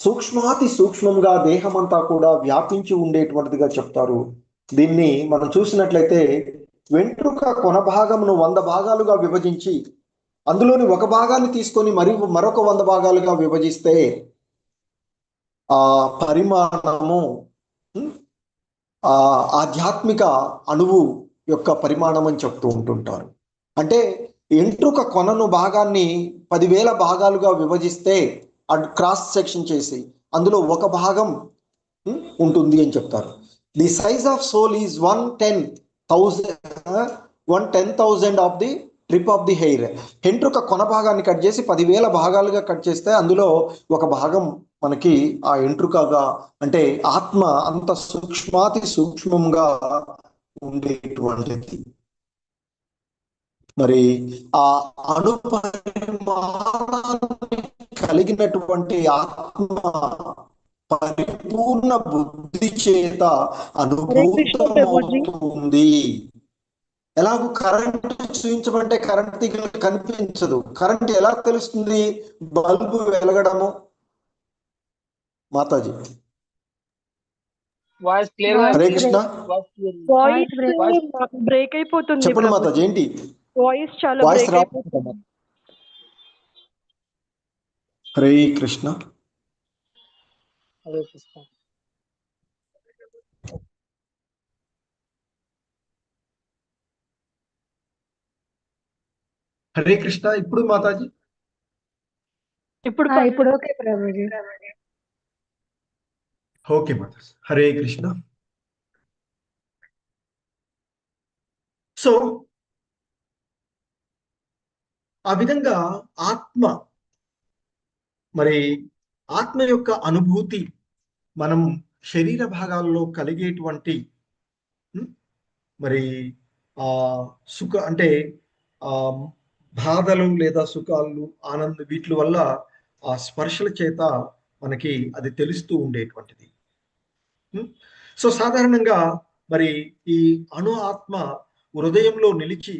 Speaker 1: సూక్ష్మాతి సూక్ష్మంగా దేహమంతా కూడా వ్యాపించి ఉండేటువంటిదిగా చెప్తారు. దీన్ని మనం చూసినట్లయితే వెంట్రుక కొన భాగమును 100 భాగాలుగా విభజించి అందులోని ఒక భాగాన్ని తీసుకొని మరొక 100 భాగాలుగా విభజిస్తే ఆ పరిమాణము ఆధ్యాత్మిక అణువు యొక్క పరిమాణం అని చెప్తూ ఉంటుంటారు. అంటే ఎంట్రుక కొనను భాగాన్ని 10,000 భాగాలుగా విభజిస్తే క్రాస్ సెక్షన్ చేసి అందులో ఒక భాగం ఉంటుంది అని చెప్తారు. The size of soul is 1/10,000 of the trip of the hair. ఎంట్రుక కొన భాగాన్ని కట్ చేసి 10,000 భాగాలుగా కట్ చేస్తే అందులో ఒక భాగం మనకి ఆ ఎంట్రుకగా, అంటే ఆత్మ అంత సూక్ష్మాతి సూక్ష్మంగా ఉండేటువంటిది. మరి ఆ అణుపరిమాణాన్ని కలిగినటువంటి ఆత్మ పరిపూర్ణ బుద్ధి చేత అనుభూతమవుతుంది. ఎలాగో కరెంట్ చూపించమంటే కరెంట్ తీగలు కనిపించదు. కరెంట్ ఎలా తెలుస్తుంది? బల్బు వెలగడము. మాతాజీ
Speaker 5: వాయిస్ క్లియర్ గా
Speaker 1: హరే కృష్ణ.
Speaker 2: వాయిస్
Speaker 7: బ్రేక్ అయిపోతుంది
Speaker 1: చెప్పండి
Speaker 7: ప్రభు.
Speaker 1: మాతాజీ, ఏంటి
Speaker 7: వాయిస్ చాలా
Speaker 1: వాయిస్
Speaker 7: బ్రేక్ అయిపోతుంది.
Speaker 1: హరే కృష్ణ.
Speaker 5: హరే కృష్ణ.
Speaker 1: హరే కృష్ణ. ఇప్పుడు మాతాజీ
Speaker 7: ఇప్పుడు
Speaker 3: ఇప్పుడు okay Prabhuji.
Speaker 1: Okay Mataji. Hare Krishna. So ఆ విధంగా మరి ఆత్మ యొక్క అనుభూతి మనం శరీర భాగాల్లో కలిగేటువంటి మరి సుఖ అంటే బాధలు లేదా సుఖాలు, ఆనందం, వీటి వల్ల ఆ స్పర్శల చేత మనకి అది తెలుస్తూ ఉండేటువంటిది. సో సాధారణంగా మరి ఈ ఆత్మ హృదయంలో నిలిచి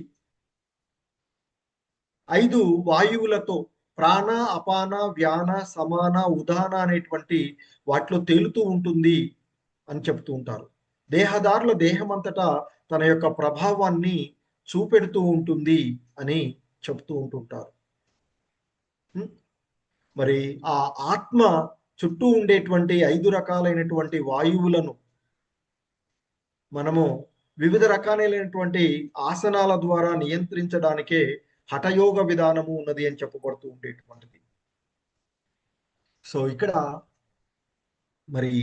Speaker 1: 5 వాయువులతో ప్రాణ, అపాన, వ్యాన, సమాన, ఉదాన అనేటువంటి వాటిలో తేలుతూ ఉంటుంది అని చెప్తూ ఉంటారు. దేహదారుల దేహమంతటా తన యొక్క ప్రభావాన్ని చూపెడుతూ ఉంటుంది అని చెప్తూ ఉంటుంటారు. మరి ఆ ఆత్మ చుట్టూ ఉండేటువంటి 5 రకాలైనటువంటి వాయువులను మనము వివిధ రకాలైనటువంటి ఆసనాల ద్వారా నియంత్రించడానికే హఠయోగ విధానము ఉన్నది అని చెప్పబడుతూ ఉండేటువంటిది. సో ఇక్కడ మరి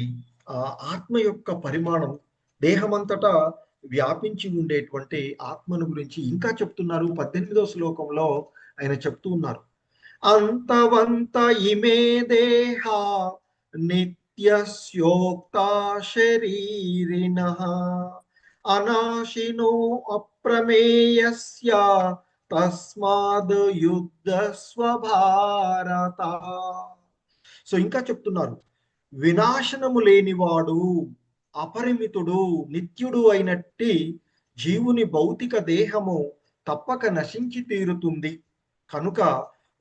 Speaker 1: ఆత్మ యొక్క పరిమాణం దేహమంతటా వ్యాపించి ఉండేటువంటి ఆత్మను గురించి ఇంకా చెప్తున్నారు. 18వ శ్లోకంలో ఆయన చెప్తూ ఉన్నారు, అంతవంత ఇమే దేహ నిత్యస్యోక్తా శరీరిణః అనాశినో అప్రమేయస్య తస్మాద్ యుద్ధస్వ భారత. సో ఇంకా చెప్తున్నారు, వినాశనము లేనివాడు, అపరిమితుడు, నిత్యుడు అయినట్టి జీవుని భౌతిక దేహము తప్పక నశించి తీరుతుంది. కనుక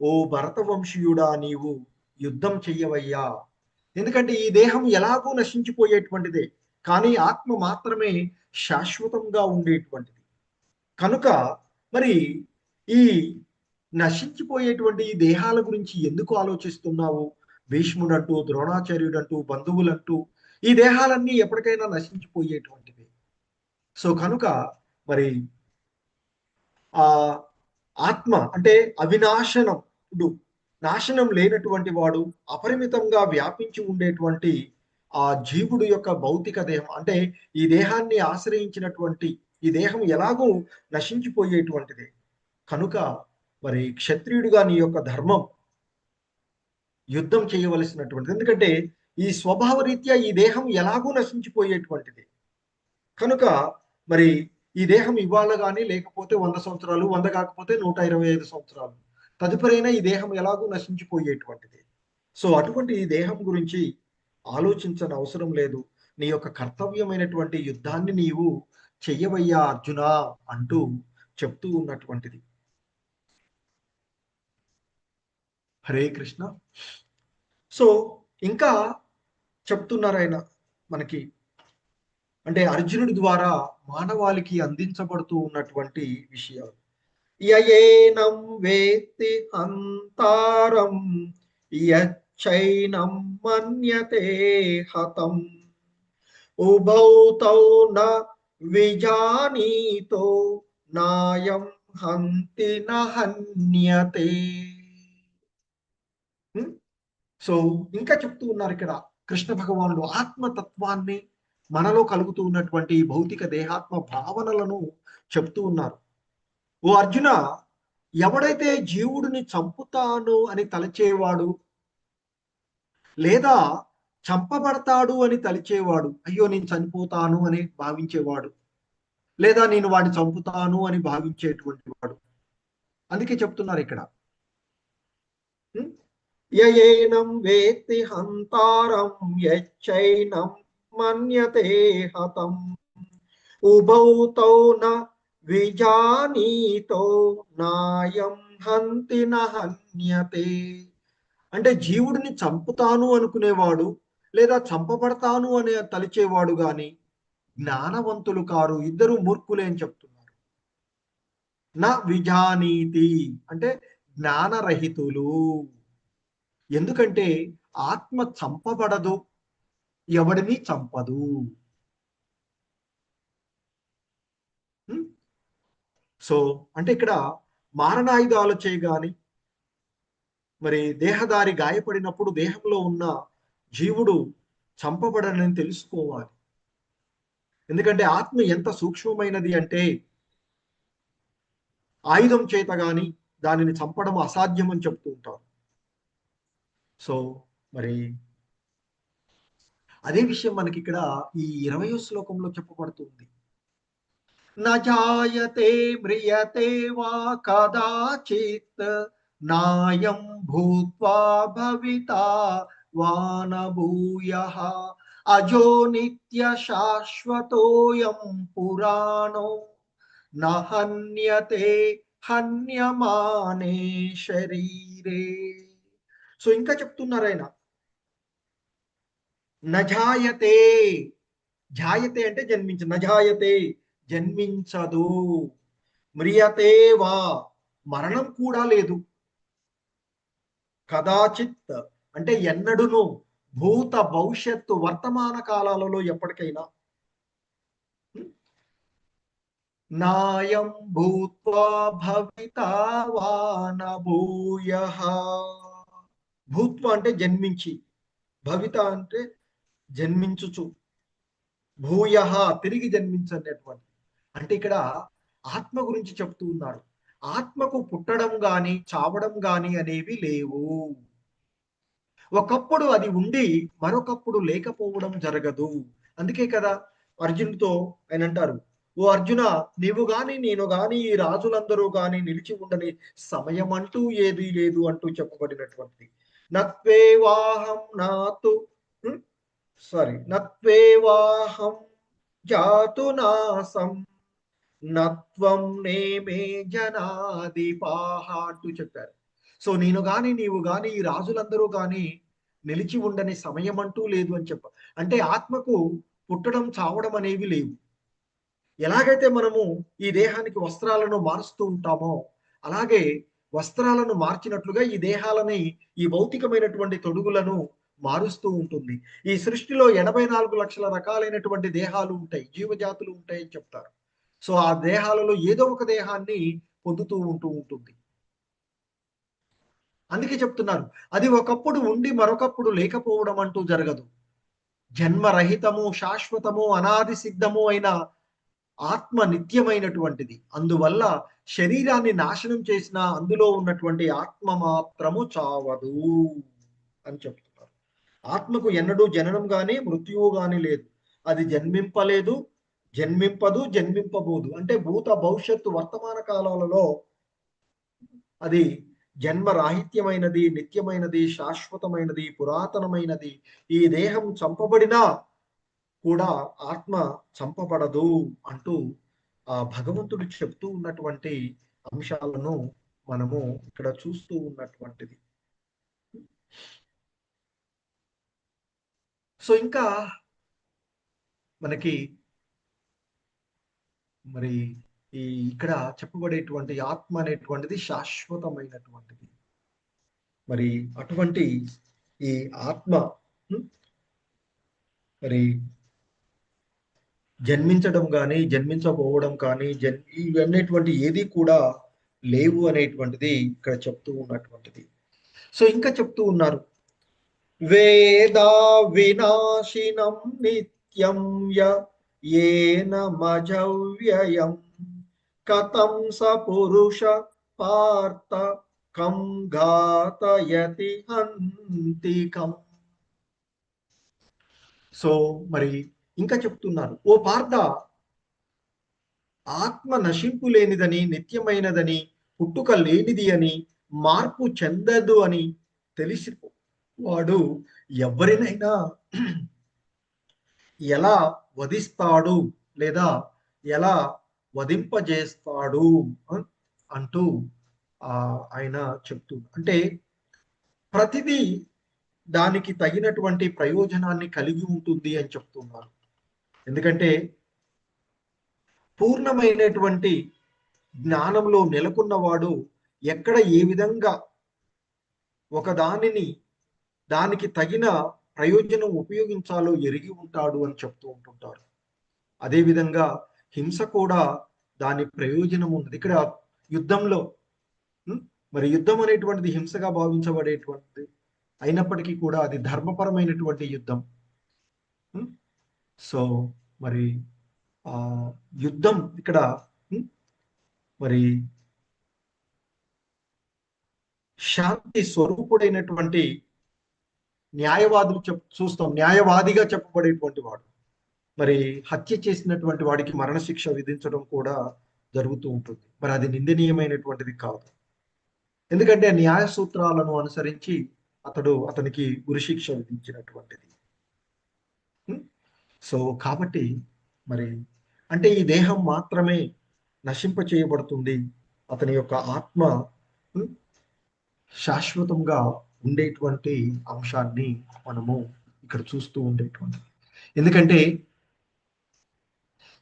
Speaker 1: ఓ భరతవంశీయుడా, నీవు యుద్ధం చెయ్యవయ్యా. ఎందుకంటే ఈ దేహం ఎలాగూ నశించిపోయేటువంటిదే, కానీ ఆత్మ మాత్రమే శాశ్వతంగా ఉండేటువంటిది. కనుక మరి ఈ నశించిపోయేటువంటి ఈ దేహాల గురించి ఎందుకు ఆలోచిస్తున్నావు? భీష్ముడంటూ, ద్రోణాచార్యుడంటూ, బంధువులంటూ ఈ దేహాలన్నీ ఎప్పటికైనా నశించిపోయేటువంటివి. సో కనుక మరి ఆ ఆత్మ అంటే అవినాశనుడు, నాశనం లేనటువంటి వాడు, అపరిమితంగా వ్యాపించి ఉండేటువంటి ఆ జీవుడు యొక్క భౌతిక దేహం అంటే ఈ దేహాన్ని ఆశ్రయించినటువంటి ఈ దేహం ఎలాగూ నశించిపోయేటువంటిది. కనుక మరి క్షత్రియుడిగా నీ యొక్క ధర్మం యుద్ధం చేయవలసినటువంటిది. ఎందుకంటే ఈ స్వభావ రీత్యా ఈ దేహం ఎలాగూ నశించిపోయేటువంటిది. కనుక మరి ఈ దేహం ఇవాళ కానీ లేకపోతే 100 సంవత్సరాలు, 100 కాకపోతే 125 సంవత్సరాలు తదుపరైనా ఈ దేహం ఎలాగూ నశించిపోయేటువంటిది. సో అటువంటి ఈ దేహం గురించి ఆలోచించని అవసరం లేదు. నీ యొక్క కర్తవ్యమైనటువంటి యుద్ధాన్ని నీవు చెయ్యవయ్యా అర్జున అంటూ చెప్తూ ఉన్నటువంటిది. హరే కృష్ణ. సో ఇంకా చెప్తున్నారు ఆయన మనకి, అంటే అర్జునుడి ద్వారా మానవాళికి అందించబడుతూ ఉన్నటువంటి విషయాలు. యయేనం వేత్తి హంతారం యచ్చైనం మన్యతే హతం ఉభౌ తౌ న విజానీతో నాయం హంతి న హన్యతే. సో ఇంకా చెప్తూ ఉన్నారు ఇక్కడ కృష్ణ భగవానుడు ఆత్మతత్వాన్ని, మనలో కలుగుతూ ఉన్నటువంటి భౌతిక దేహాత్మ భావనలను చెప్తూ ఉన్నారు. ఓ అర్జున, ఎవడైతే జీవుడిని చంపుతాను అని తలచేవాడు లేదా చంపబడతాడు అని తలచేవాడు, అయ్యో నేను చనిపోతాను అని భావించేవాడు, లేదా నేను వాడిని చంపుతాను అని భావించేటువంటి వాడు, అందుకే చెప్తున్నారు ఇక్కడ యయేనం వేత్తి హంతారం యచ్చైనం మన్యతే హతం ఉభౌ తౌ న విజానీతో నాయం హంతి న హన్యతే. అంటే జీవుడిని చంపుతాను అనుకునేవాడు లేదా చంపబడతాను అని తలిచేవాడు గాని జ్ఞానవంతులు కారు, ఇద్దరు మూర్ఖులే అని చెప్తున్నారు. నా విజానీతి అంటే జ్ఞానరహితులు. ఎందుకంటే ఆత్మ చంపబడదు, ఎవడిని చంపదు. సో అంటే ఇక్కడ మారణాయుధాలు చేయగాని మరి దేహదారి గాయపడినప్పుడు దేహంలో ఉన్న జీవుడు చంపబడనని తెలుసుకోవాలి. ఎందుకంటే ఆత్మ ఎంత సూక్ష్మమైనది అంటే ఆయుధం చేత గాని దానిని చంపడం అసాధ్యం అని చెప్తూ ఉంటారు. సో మరి అదే విషయం మనకి ఇక్కడ ఈ 20వ శ్లోకంలో చెప్పబడుతుంది. నజాయతే మ్రియతే వా కదాచిత్ నాయం భూత్వా భవితా వా న భూయః అజో నిత్య శాశ్వతోయం పురాణో న హన్యతే హన్యమానే శరీరే. సో ఇంకా చెప్తున్నారు ఆయన, నజాయతే, జాయతే అంటే జన్మించ, నజాయతే జన్మించదు, మ్రియతే వా మరణం కూడా లేదు, కదాచిత్ అంటే ఎన్నడును, భూత భవిష్యత్తు వర్తమాన కాలాలలో ఎప్పటికైనా, నాయం భూత్వా భవితా వా న భూయః. భూత్వ అంటే జన్మించి, భవిత అంటే జన్మించుచు, భూయః తిరిగి జన్మించనేటువంటి. అంటే ఇక్కడ ఆత్మ గురించి చెప్తూ ఉన్నారు. ఆత్మకు పుట్టడం గాని చావడం గాని అనేవి లేవు. ఒకప్పుడు అది ఉండి మరొకప్పుడు లేకపోవడం జరగదు. అందుకే కదా అర్జునుడితో ఆయన అంటారు, ఓ అర్జున, నీవు గాని నేను గాని ఈ రాజులందరూ గాని నిలిచి ఉండని సమయం అంటూ ఏదీ లేదు అంటూ చెప్పబడినటువంటి. నత్వేవాహం నాతు నత్వేవాహం జాతు నాసం నత్వం నేమే జనాదిపాహ అంటూ చెప్పారు. సో నేను గాని నీవు గాని ఈ రాజులందరూ గాని నిలిచి ఉండని సమయం అంటూ లేదు అని చెప్ప. అంటే ఆత్మకు పుట్టడం చావడం అనేవి లేవు. ఎలాగైతే మనము ఈ దేహానికి వస్త్రాలను మారుస్తూ ఉంటామో అలాగే వస్త్రాలను మార్చినట్లుగా ఈ దేహాలని, ఈ భౌతికమైనటువంటి తొడుగులను మారుస్తూ ఉంటుంది. ఈ సృష్టిలో 84 లక్షల రకాలైనటువంటి దేహాలు ఉంటాయి, జీవజాతులు ఉంటాయని చెప్తారు. సో ఆ దేహాలలో ఏదో ఒక దేహాన్ని పొందుతూ ఉంటుంది. అందుకే చెప్తున్నారు, అది ఒకప్పుడు ఉండి మరొకప్పుడు లేకపోవడం అంటూ జరగదు. జన్మరహితము, శాశ్వతము, అనాది సిద్ధము అయిన ఆత్మ నిత్యమైనటువంటిది. అందువల్ల శరీరాన్ని నాశనం చేసిన అందులో ఉన్నటువంటి ఆత్మ మాత్రము చావదు అని చెప్తున్నారు. ఆత్మకు ఎన్నడూ జననం గాని మృత్యువు గాని లేదు. అది జన్మింపలేదు, జన్మింపదు, జన్మింపబోదు. అంటే భూత భవిష్యత్తు వర్తమాన కాలాలలో అది జన్మరాహిత్యమైనది, నిత్యమైనది, శాశ్వతమైనది, పురాతనమైనది. ఈ దేహం చంపబడినా కూడా ఆత్మ చంపబడదు అంటూ ఆ భగవంతుడు చెప్తూ ఉన్నటువంటి అంశాలను మనము ఇక్కడ చూస్తూ ఉన్నటువంటిది. సో ఇంకా మనకి మరి ఈ ఇక్కడ చెప్పబడేటువంటి ఆత్మ అనేటువంటిది శాశ్వతమైనటువంటిది. మరి అటువంటి ఈ ఆత్మ మరి జన్మించడం కానీ జన్మించకపోవడం కానీ ఇవన్నటువంటి ఏది కూడా లేవు అనేటువంటిది ఇక్కడ చెప్తూ ఉన్నటువంటిది. సో ఇంకా చెప్తూ ఉన్నారు, వేదా వినాశినం నిత్యం యేన మజవ్యయం కథం స పురుష పార్థ కం ఘాతయతి హంతికం. సో మరి ఇంకా చెప్తున్నారు, ఓ పార్థ, ఆత్మ నశింపు లేనిదని, నిత్యమైనదని, పుట్టుక లేనిది అని, మార్పు చెందదు అని తెలిసి వాడు ఎవరినైనా ఎలా వధిస్తాడు లేదా ఎలా వధింపజేస్తాడు అంటూ ఆయన చెప్తూ, అంటే ప్రతిదీ దానికి తగినటువంటి ప్రయోజనాన్ని కలిగి ఉంటుంది అని చెప్తున్నారు. ఎందుకంటే పూర్ణమైనటువంటి జ్ఞానంలో నెలకొన్నవాడు ఎక్కడ ఏ విధంగా ఒక దానికి తగిన ప్రయోజనం ఉపయోగించాలో ఎరిగి ఉంటాడు అని చెప్తూ ఉంటుంటారు. అదేవిధంగా హింస కూడా దాని ప్రయోజనం ఉన్నది. ఇక్కడ యుద్ధంలో మరి యుద్ధం అనేటువంటిది హింసగా భావించబడేటువంటిది అయినప్పటికీ కూడా అది ధర్మపరమైనటువంటి యుద్ధం. సో మరి యుద్ధం ఇక్కడ మరి శాంతి స్వరూపుడైనటువంటి న్యాయవాదులు చూస్తాం. న్యాయవాదిగా చెప్పబడేటువంటి వాడు మరి హత్య చేసినటువంటి వాడికి మరణశిక్ష విధించడం కూడా జరుగుతూ ఉంటుంది. మరి అది నిందనీయమైనటువంటిది కాదు. ఎందుకంటే న్యాయ సూత్రాలను అనుసరించి అతనికి ఉరిశిక్ష విధించినటువంటిది. సో కాబట్టి మరి అంటే ఈ దేహం మాత్రమే నశింప చేయబడుతుంది, అతని యొక్క ఆత్మ శాశ్వతంగా ఉండేటువంటి అంశాన్ని మనము ఇక్కడ చూస్తూ ఉండేటువంటిది. ఎందుకంటే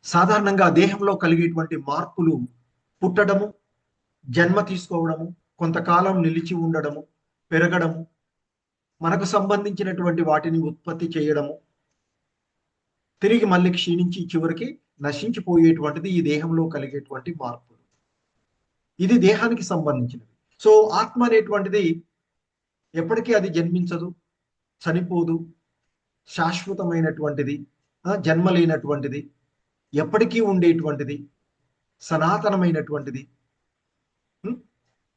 Speaker 1: సాధారణంగా దేహంలో కలిగేటువంటి మార్పులు పుట్టడము, జన్మ తీసుకోవడము, కొంతకాలం నిలిచి ఉండడము, పెరగడము, మనకు సంబంధించినటువంటి వాటిని ఉత్పత్తి చేయడము, తిరిగి మళ్ళీ క్షీణించి చివరికి నశించిపోయేటువంటిది ఈ దేహంలో కలిగేటువంటి మార్పులు. ఇది దేహానికి సంబంధించినది. సో ఆత్మ అనేటువంటిది ఎప్పటికీ అది జన్మించదు, చనిపోదు, శాశ్వతమైనటువంటిది, జన్మ లేనటువంటిది, ఎప్పటికీ ఉండేటువంటిది, సనాతనమైనటువంటిది.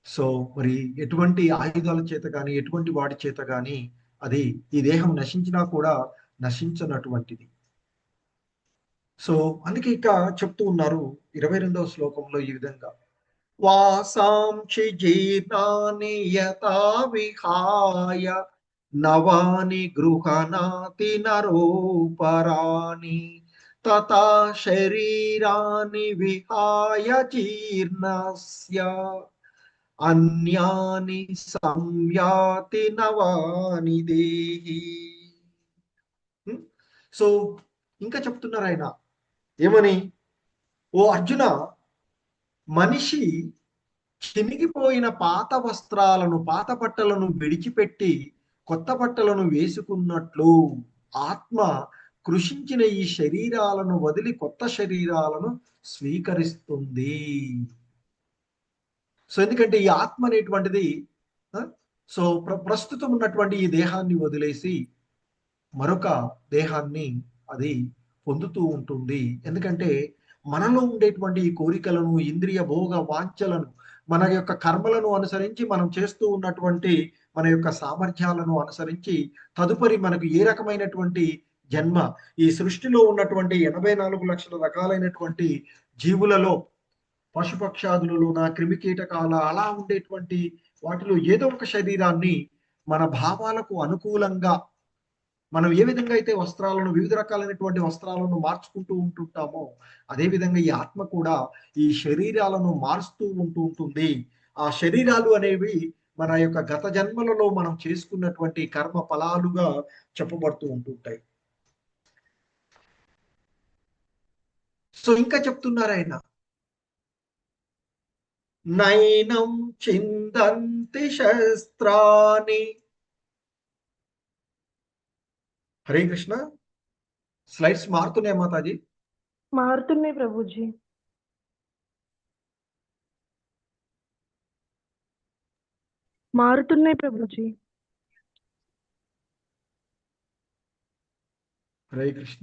Speaker 1: సో మరి ఎటువంటి ఆయుధాల చేత కానీ ఎటువంటి వాడి చేత కానీ అది ఈ దేహం నశించినా కూడా నశించనటువంటిది. సో అందుకే ఇక చెప్తూ ఉన్నారు 22వ శ్లోకంలో ఈ విధంగా, వాసాంచి జీర్ణాని యథా విహాయ నవాని గృహణాతి నరోపరాణి తథా శరీరాని విహాయ జీర్ణస్య అన్యాని సంయాతి నవాని దేహి. సో ఇంకా చెప్తున్నారు ఆయన ఏమని, ఓ అర్జున, మనిషి చినిగిపోయిన పాత వస్త్రాలను, పాత బట్టలను విడిచిపెట్టి కొత్త బట్టలను వేసుకున్నట్లు ఆత్మ కృషించిన ఈ శరీరాలను వదిలి కొత్త శరీరాలను స్వీకరిస్తుంది. సో ఎందుకంటే ఈ ఆత్మ అనేటువంటిది సో ప్రస్తుతం ఉన్నటువంటి ఈ దేహాన్ని వదిలేసి మరొక దేహాన్ని అది పొందుతూ ఉంటుంది. ఎందుకంటే మనలో ఉండేటువంటి ఈ కోరికలను, ఇంద్రియ భోగ వాంఛలను, మన యొక్క కర్మలను అనుసరించి మనం చేస్తూ ఉన్నటువంటి మన యొక్క సామర్థ్యాలను అనుసరించి తదుపరి మనకు ఏ రకమైనటువంటి జన్మ, ఈ సృష్టిలో ఉన్నటువంటి 84 లక్షల రకాలైనటువంటి జీవులలో పశుపక్షాదులలో, క్రిమి కీటకాల అలా ఉండేటువంటి వాటిలో ఏదో ఒక శరీరాన్ని మన భావాలకు అనుకూలంగా మనం ఏ విధంగా అయితే వస్త్రాలను, వివిధ రకాలైనటువంటి వస్త్రాలను మార్చుకుంటూ ఉంటుంటామో అదే విధంగా ఈ ఆత్మ కూడా ఈ శరీరాలను మారుస్తూ ఉంటుంది. ఆ శరీరాలు అనేవి మన యొక్క గత జన్మలలో మనం చేసుకున్నటువంటి కర్మ ఫలాలుగా చెప్పబడుతూ ఉంటుంటాయి. సో ఇంకా చెప్తున్నారు ఆయన, నైనం చిందంతి శస్త్రాని. హరే కృష్ణ. స్లైడ్స్ మారుతున్నాయి మాతాజీ?
Speaker 7: మారుతున్నాయి ప్రభుజీ. మారుతున్నాయి ప్రభుజీ.
Speaker 1: హరే కృష్ణ.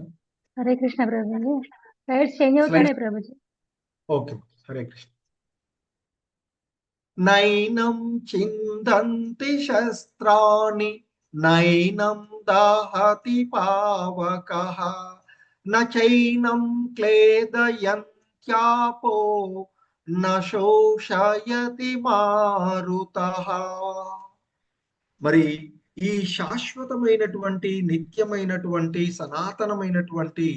Speaker 3: హరే కృష్ణ ప్రభుజీ. స్లైడ్స్ చేంజ్ అవుతున్నాయి ప్రభుజీ.
Speaker 1: ఓకే, హరే కృష్ణ. నైనం చిందంతి శస్త్రాని నైనం దాహతి పావకః నచైనం క్లేదయంత్యాపో నశోషయతి మారుతః. మరి ఈ శాశ్వతమైనటువంటి, నిత్యమైనటువంటి, సనాతనమైనటువంటి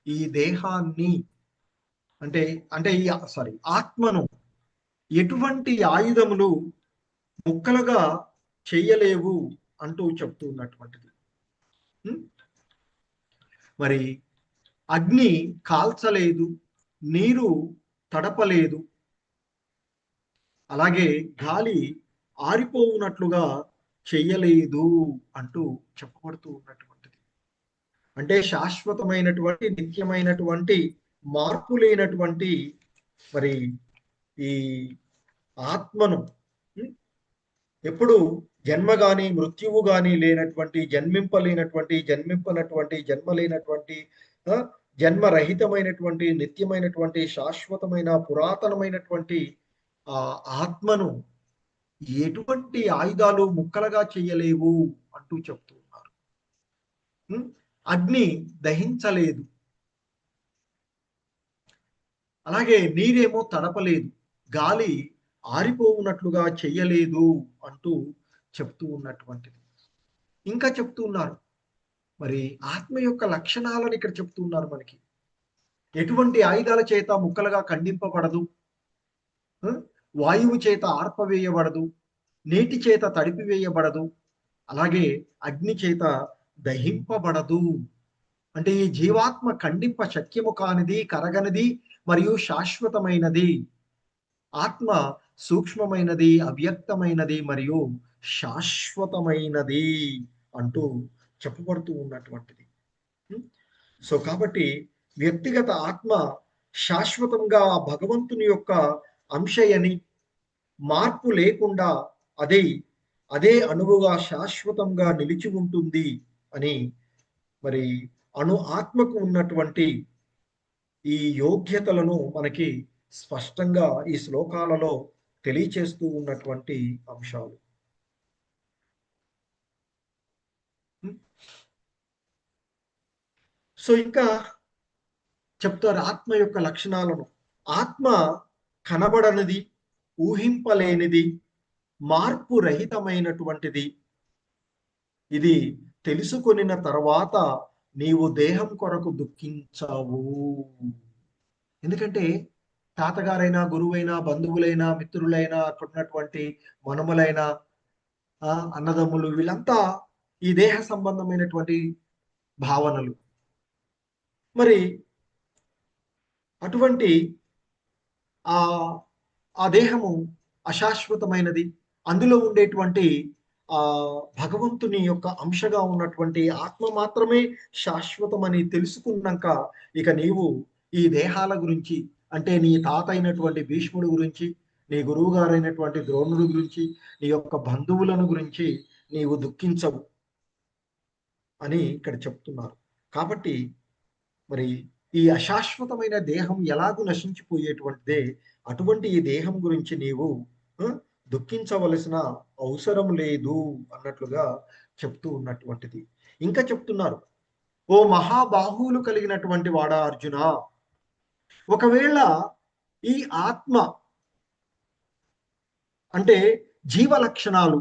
Speaker 1: ఈ దేహాన్ని అంటే అంటే ఈ సారీ ఆత్మను ఎటువంటి ఆయుధములు ముక్కలుగా చేయలేవు అంటూ చెప్తూ ఉన్నటువంటిది. మరి అగ్ని కాల్చలేదు, నీరు తడపలేదు, అలాగే గాలి ఆరిపోవునట్లుగా చెయ్యలేదు అంటూ చెప్పబడుతూ ఉన్నటువంటిది. అంటే శాశ్వతమైనటువంటి నిత్యమైనటువంటి మార్పు లేనటువంటి మరి ఈ ఆత్మను ఎప్పుడు జన్మ గాని మృత్యువు గాని లేనటువంటి, జన్మింపలేనటువంటి, జన్మింపనటువంటి, జన్మలేనటువంటి, జన్మరహితమైనటువంటి, నిత్యమైనటువంటి, శాశ్వతమైన, పురాతనమైనటువంటి ఆ ఆత్మను ఎటువంటి ఆయుధాలు ముక్కలుగా చేయలేవు అంటూ చెప్తూ ఉన్నారు. అగ్ని దహించలేదు, అలాగే నీరేమో తడపలేదు, గాలి ఆరిపోవునట్లుగా చెయ్యలేదు అంటూ చెప్తూ ఉన్నటువంటిది. ఇంకా చెప్తూ ఉన్నారు మరి ఆత్మ యొక్క లక్షణాలను ఇక్కడ చెప్తూ ఉన్నారు మనకి. ఎటువంటి ఆయుధాల చేత ముక్కలుగా ఖండింపబడదు, వాయువు చేత ఆర్పవేయబడదు, నీటి చేత తడిపివేయబడదు, అలాగే అగ్ని చేత దహింపబడదు. అంటే ఈ జీవాత్మ ఖండింప శక్యము కానిది, కరగనిది మరియు శాశ్వతమైనది. ఆత్మ సూక్ష్మమైనది, అవ్యక్తమైనది మరియు శాశ్వతమైనది అంటూ చెప్పబడుతూ ఉన్నటువంటిది. సో కాబట్టి వ్యక్తిగత ఆత్మ శాశ్వతంగా భగవంతుని యొక్క అంశయని, మార్పు లేకుండా అదే అణువుగా శాశ్వతంగా నిలిచి ఉంటుంది అని మరి ఆత్మకు ఉన్నటువంటి ఈ యోగ్యతలను మనకి స్పష్టంగా ఈ శ్లోకాలలో తెలియచేస్తూ ఉన్నటువంటి అంశాలు. సో ఇంకా చెప్తారు ఆత్మ యొక్క లక్షణాలను. ఆత్మ కనబడనిది, ఊహింపలేనిది, మార్పు రహితమైనటువంటిది. ఇది తెలుసుకొనిన తర్వాత నీవు దేహం కొరకు దుఃఖించావు. ఎందుకంటే తాతగారైనా, గురువైనా, బంధువులైనా, మిత్రులైనా, అక్కడ ఉన్నటువంటి మనుమలైనా, అన్నదమ్ములు, వీళ్ళంతా ఈ దేహ సంబంధమైనటువంటి భావనలు. మరి అటువంటి ఆ దేహము అశాశ్వతమైనది. అందులో ఉండేటువంటి భగవంతుని యొక్క అంశగా ఉన్నటువంటి ఆత్మ మాత్రమే శాశ్వతమని తెలుసుకున్నాక ఇక నీవు ఈ దేహాల గురించి, అంటే నీ తాత అయినటువంటి భీష్ముడి గురించి, నీ గురువు గారైనటువంటి ద్రోణుడి గురించి, నీ యొక్క బంధువులను గురించి నీవు దుఃఖించవు అని ఇక్కడ చెప్తున్నారు. కాబట్టి మరి ఈ అశాశ్వతమైన దేహం ఎలాగూ నశించిపోయేటువంటిదే, అటువంటి ఈ దేహం గురించి నీవు దుఃఖించవలసిన అవసరం లేదు అన్నట్లుగా చెప్తూ ఉన్నటువంటిది. ఇంకా చెప్తున్నారు, ఓ మహాబాహువులు కలిగినటువంటి వాడా అర్జున, ఒకవేళ ఈ ఆత్మ అంటే జీవ లక్షణాలు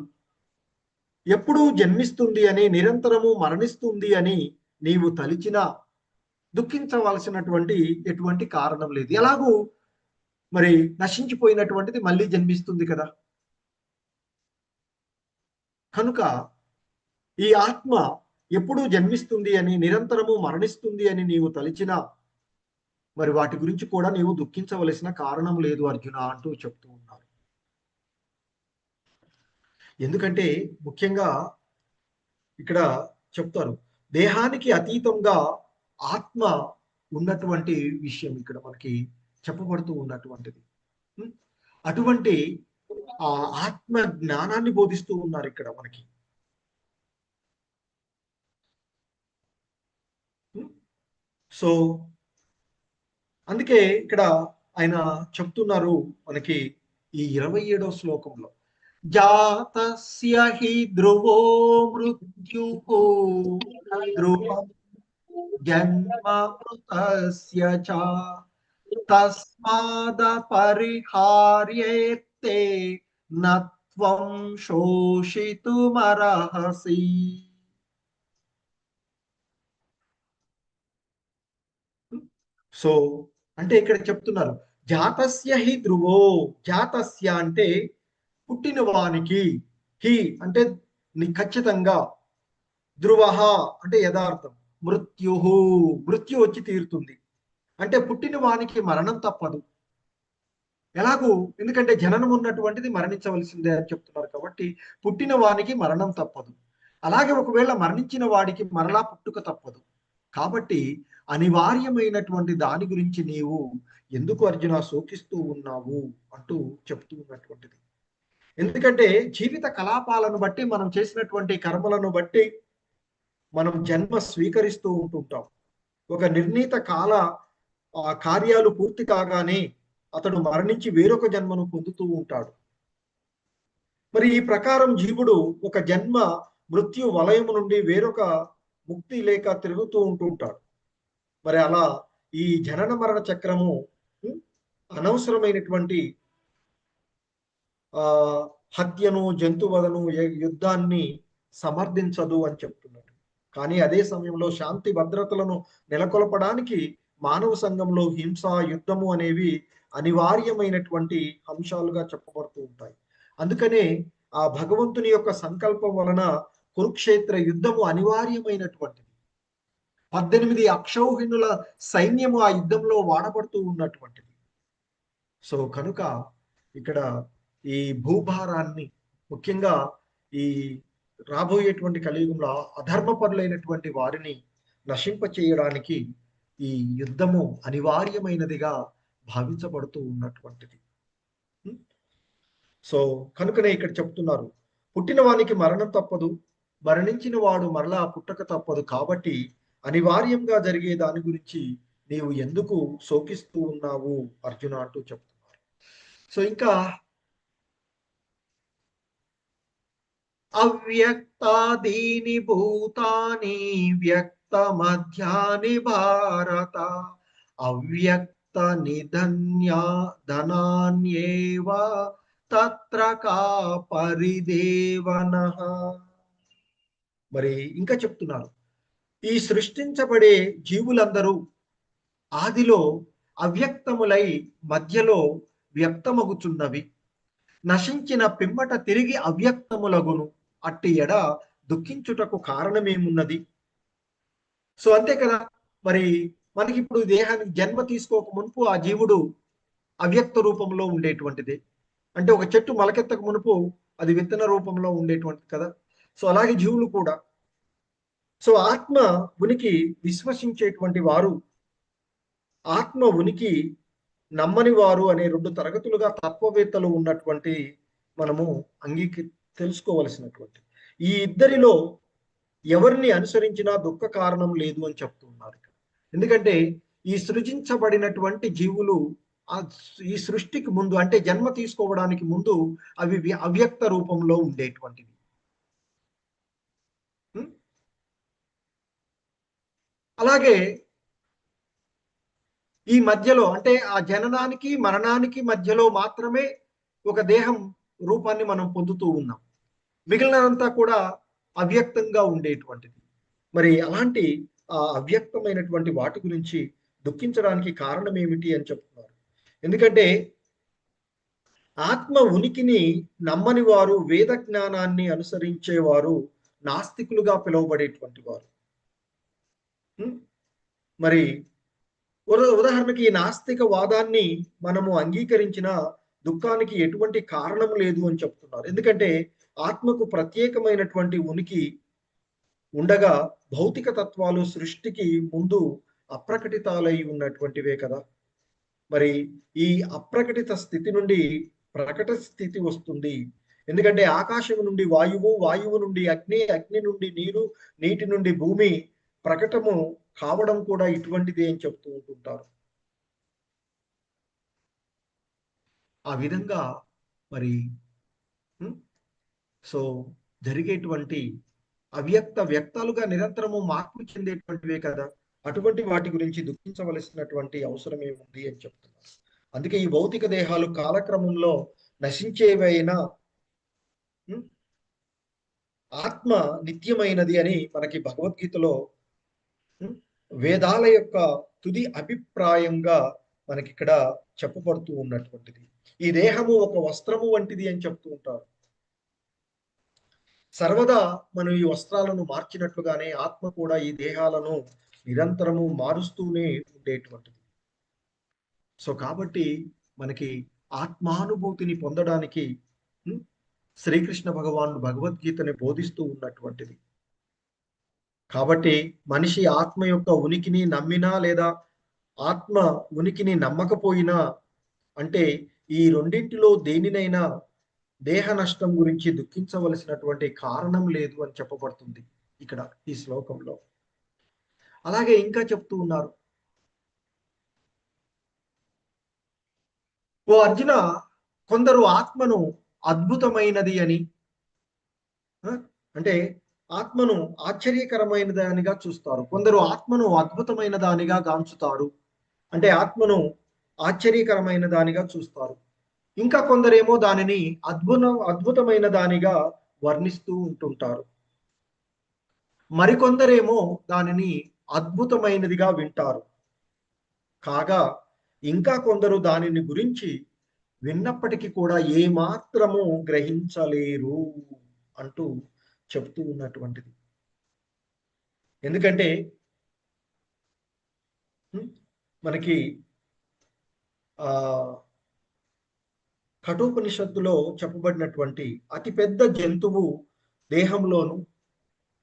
Speaker 1: ఎప్పుడూ జన్మిస్తుంది అని, నిరంతరము మరణిస్తుంది అని నీవు తలిచినా దుఃఖించవలసినటువంటి ఎటువంటి కారణం లేదు. ఎలాగూ మరి నశించిపోయినటువంటిది మళ్ళీ జన్మిస్తుంది కదా. కనుక ఈ ఆత్మ ఎప్పుడూ జన్మిస్తుంది అని, నిరంతరము మరణిస్తుంది అని నీవు తలిచినా మరి వాటి గురించి కూడా నీవు దుఃఖించవలసిన కారణం లేదు అర్జున అంటూ చెప్తూ ఉన్నారు. ఎందుకంటే ముఖ్యంగా ఇక్కడ చెప్తారు, దేహానికి అతీతంగా ఆత్మ ఉన్నటువంటి విషయం ఇక్కడ మనకి చెప్పబడుతూ ఉన్నటువంటిది. అటువంటి ఆ ఆత్మ జ్ఞానాన్ని బోధిస్తూ ఉన్నారు ఇక్కడ మనకి. సో అందుకే ఇక్కడ ఆయన చెప్తున్నారు మనకి ఈ 27వ శ్లోకంలో, జాతస్య హి ధ్రువో మృత్యుః ధ్రువం జన్మమృతస్య చ తస్మాదపరిహార్యేతే నత్వం శోషితుమర్హసి. సో అంటే ఇక్కడ చెప్తున్నారు జాతస్య హి ధ్రువో. జాతస్య అంటే పుట్టిన వానికి, హి అంటే ఖచ్చితంగా, ధ్రువ అంటే యథార్థం, మృత్యుహు మృత్యు వచ్చి తీరుతుంది. అంటే పుట్టిన వానికి మరణం తప్పదు. ఎలాగూ, ఎందుకంటే జననం ఉన్నటువంటిది మరణించవలసిందే అని చెప్తున్నారు కాబట్టి పుట్టిన వానికి మరణం తప్పదు. అలాగే ఒకవేళ మరణించిన వాడికి మరలా పుట్టుక తప్పదు. కాబట్టి అనివార్యమైనటువంటి దాని గురించి నీవు ఎందుకు అర్జున శోకిస్తూ ఉన్నావు అంటూ చెప్తూ ఉన్నటువంటిది. ఎందుకంటే జీవిత కలాపాలను బట్టి, మనం చేసినటువంటి కర్మలను బట్టి మనం జన్మ స్వీకరిస్తూ ఉంటుంటాం. ఒక నిర్ణీత కాల కార్యాలు పూర్తి కాగానే అతడు మరణించి వేరొక జన్మను పొందుతూ ఉంటాడు. మరి ఈ ప్రకారం జీవుడు ఒక జన్మ మృత్యు వలయము నుండి వేరొక ముక్తి లేక తిరుగుతూ ఉంటుంటాడు. మరి అలా ఈ జనన మరణ చక్రము అనవసరమైనటువంటి హత్యను, జంతువధను, యుద్ధాన్ని సమర్థించదు అని చెప్తున్నాడు. కానీ అదే సమయంలో శాంతి భద్రతలను నెలకొల్పడానికి మానవ సంఘంలో హింస, యుద్ధము అనేవి అనివార్యమైనటువంటి అంశాలుగా చెప్పబడుతూ ఉంటాయి. అందుకనే ఆ భగవంతుని యొక్క సంకల్పం వలన కురుక్షేత్ర యుద్ధము అనివార్యమైనటువంటిది. 18 అక్షౌహిణుల సైన్యము ఆ యుద్ధంలో వాడబడుతూ ఉన్నటువంటిది. సో కనుక ఇక్కడ ఈ భూభారాన్ని, ముఖ్యంగా ఈ రాబోయేటువంటి కలియుగంలో అధర్మపరులైనటువంటి వారిని నశింప చేయడానికి ఈ యుద్ధము అనివార్యమైనదిగా భావించబడుతూ ఉన్నటువంటిది. సో కనుకనే ఇక్కడ చెప్తున్నారు, పుట్టిన వానికి మరణం తప్పదు, మరణించిన వాడు మరలా పుట్టక తప్పదు. కాబట్టి అనివార్యంగా జరిగే దాని గురించి నీవు ఎందుకు శోకిస్తూ ఉన్నావు అర్జున అంటూ చెప్తున్నారు. సో ఇంకా అవ్యక్తాదీని భూతాని వ్యక్త మధ్యాని భారత అవ్యక్త నిధన్యా ధనాన్యేవ తత్ర కా పరిదేవనః. మరి ఇంకా చెప్తున్నారు, ఈ సృష్టించబడే జీవులందరూ ఆదిలో అవ్యక్తములై మధ్యలో వ్యక్తమగుచున్నవి, నశించిన పిమ్మట తిరిగి అవ్యక్తములగును. అట్టి ఎడ దుఃఖించుటకు కారణమేమున్నది? సో అంతే కదా. మరి మనకి ఇప్పుడు దేహానికి జన్మ తీసుకోక మునుపు ఆ జీవుడు అవ్యక్త రూపంలో ఉండేటువంటిది. అంటే ఒక చెట్టు మొలకెత్తక మునుపు అది విత్తన రూపంలో ఉండేటువంటిది కదా. సో అలాగే జీవులు కూడా. సో ఆత్మ ఉనికి విశ్వసించేటువంటి వారు, ఆత్మ ఉనికి నమ్మని వారు అనే 2 తరగతులుగా తత్వవేత్తలు ఉన్నటువంటి మనము తెలుసుకోవలసినటువంటి. ఈ ఇద్దరిలో ఎవరిని అనుసరించినా దుఃఖ కారణం లేదు అని చెప్తున్నారు. ఎందుకంటే ఈ సృజించబడినటువంటి జీవులు ఈ సృష్టికి ముందు, అంటే జన్మ తీసుకోవడానికి ముందు అవి అవ్యక్త రూపంలో ఉండేటువంటివి. అలాగే ఈ మధ్యలో, అంటే ఆ జననానికి మరణానికి మధ్యలో మాత్రమే ఒక దేహం రూపాన్ని మనం పొందుతూ ఉన్నాం. మిగిలినంతా కూడా అవ్యక్తంగా ఉండేటువంటిది. మరి అలాంటి ఆ అవ్యక్తమైనటువంటి వాటి గురించి దుఃఖించడానికి కారణం ఏమిటి అని చెప్తున్నారు. ఎందుకంటే ఆత్మ ఉనికిని నమ్మని వారు, వేద జ్ఞానాన్ని అనుసరించేవారు నాస్తికులుగా పిలువబడేటువంటి వారు. మరి ఉదాహరణకి ఈ నాస్తిక వాదాన్ని మనము అంగీకరించిన దుఃఖానికి ఎటువంటి కారణం లేదు అని చెప్తున్నారు. ఎందుకంటే ఆత్మకు ప్రత్యేకమైనటువంటి ఉనికి ఉండగా భౌతిక తత్వాలు సృష్టికి ముందు అప్రకటితాలై ఉన్నటువంటివే కదా. మరి ఈ అప్రకటిత స్థితి నుండి ప్రకట స్థితి వస్తుంది. ఎందుకంటే ఆకాశం నుండి వాయువు, వాయువు నుండి అగ్ని, అగ్ని నుండి నీరు, నీటి నుండి భూమి ప్రకటము కావడం కూడా ఇటువంటిది అని చెప్తూ ఉంటుంటారు. ఆ విధంగా మరి సో జరిగేటువంటి అవ్యక్త వ్యక్తాలుగా నిరంతరము మార్పు చెందేటువంటివే కదా. అటువంటి వాటి గురించి దుఃఖించవలసినటువంటి అవసరం ఏముంది అని చెప్తున్నారు. అందుకే ఈ భౌతిక దేహాలు కాలక్రమంలో నశించేవైనా ఆత్మ నిత్యమైనది అని మనకి భగవద్గీతలో వేదాల యొక్క తుది అభిప్రాయంగా మనకి ఇక్కడ చెప్పబడుతూ ఉన్నటువంటిది. ఈ దేహము ఒక వస్త్రము వంటిది అని చెప్తూ ఉంటారు. సర్వదా మనం ఈ వస్త్రాలను మార్చినట్లుగానే ఆత్మ కూడా ఈ దేహాలను నిరంతరము మారుస్తూనే ఉండేటువంటిది. సో కాబట్టి మనకి ఆత్మానుభూతిని పొందడానికి శ్రీకృష్ణ భగవానుడు భగవద్గీతని బోధిస్తూ ఉన్నటువంటిది. కాబట్టి మనిషి ఆత్మ యొక్క ఉనికిని నమ్మినా లేదా ఆత్మ ఉనికిని నమ్మకపోయినా, అంటే ఈ రెండింటిలో దేనినైనా దేహ నష్టం గురించి దుఃఖించవలసినటువంటి కారణం లేదు అని చెప్పబడుతుంది ఇక్కడ ఈ శ్లోకంలో. అలాగే ఇంకా చెప్తూ ఉన్నారు, ఓ అర్జున, కొందరు ఆత్మను అద్భుతమైనది అని, అంటే ఆత్మను ఆశ్చర్యకరమైన దానిగా చూస్తారు. కొందరు ఆత్మను అద్భుతమైన దానిగా గాంచుతారు, అంటే ఆత్మను ఆశ్చర్యకరమైన దానిగా చూస్తారు. ఇంకా కొందరేమో దానిని అద్భుతమైన దానిగా వర్ణిస్తూ ఉంటుంటారు. మరికొందరేమో దానిని అద్భుతమైనదిగా వింటారు. కాగా ఇంకా కొందరు దానిని గురించి విన్నప్పటికీ కూడా ఏమాత్రము గ్రహించలేరు అంటూ చెప్తూ ఉన్నటువంటిది. ఎందుకంటే మనకి కఠోపనిషత్తులో చెప్పబడినటువంటి అతిపెద్ద జంతువు దేహంలోను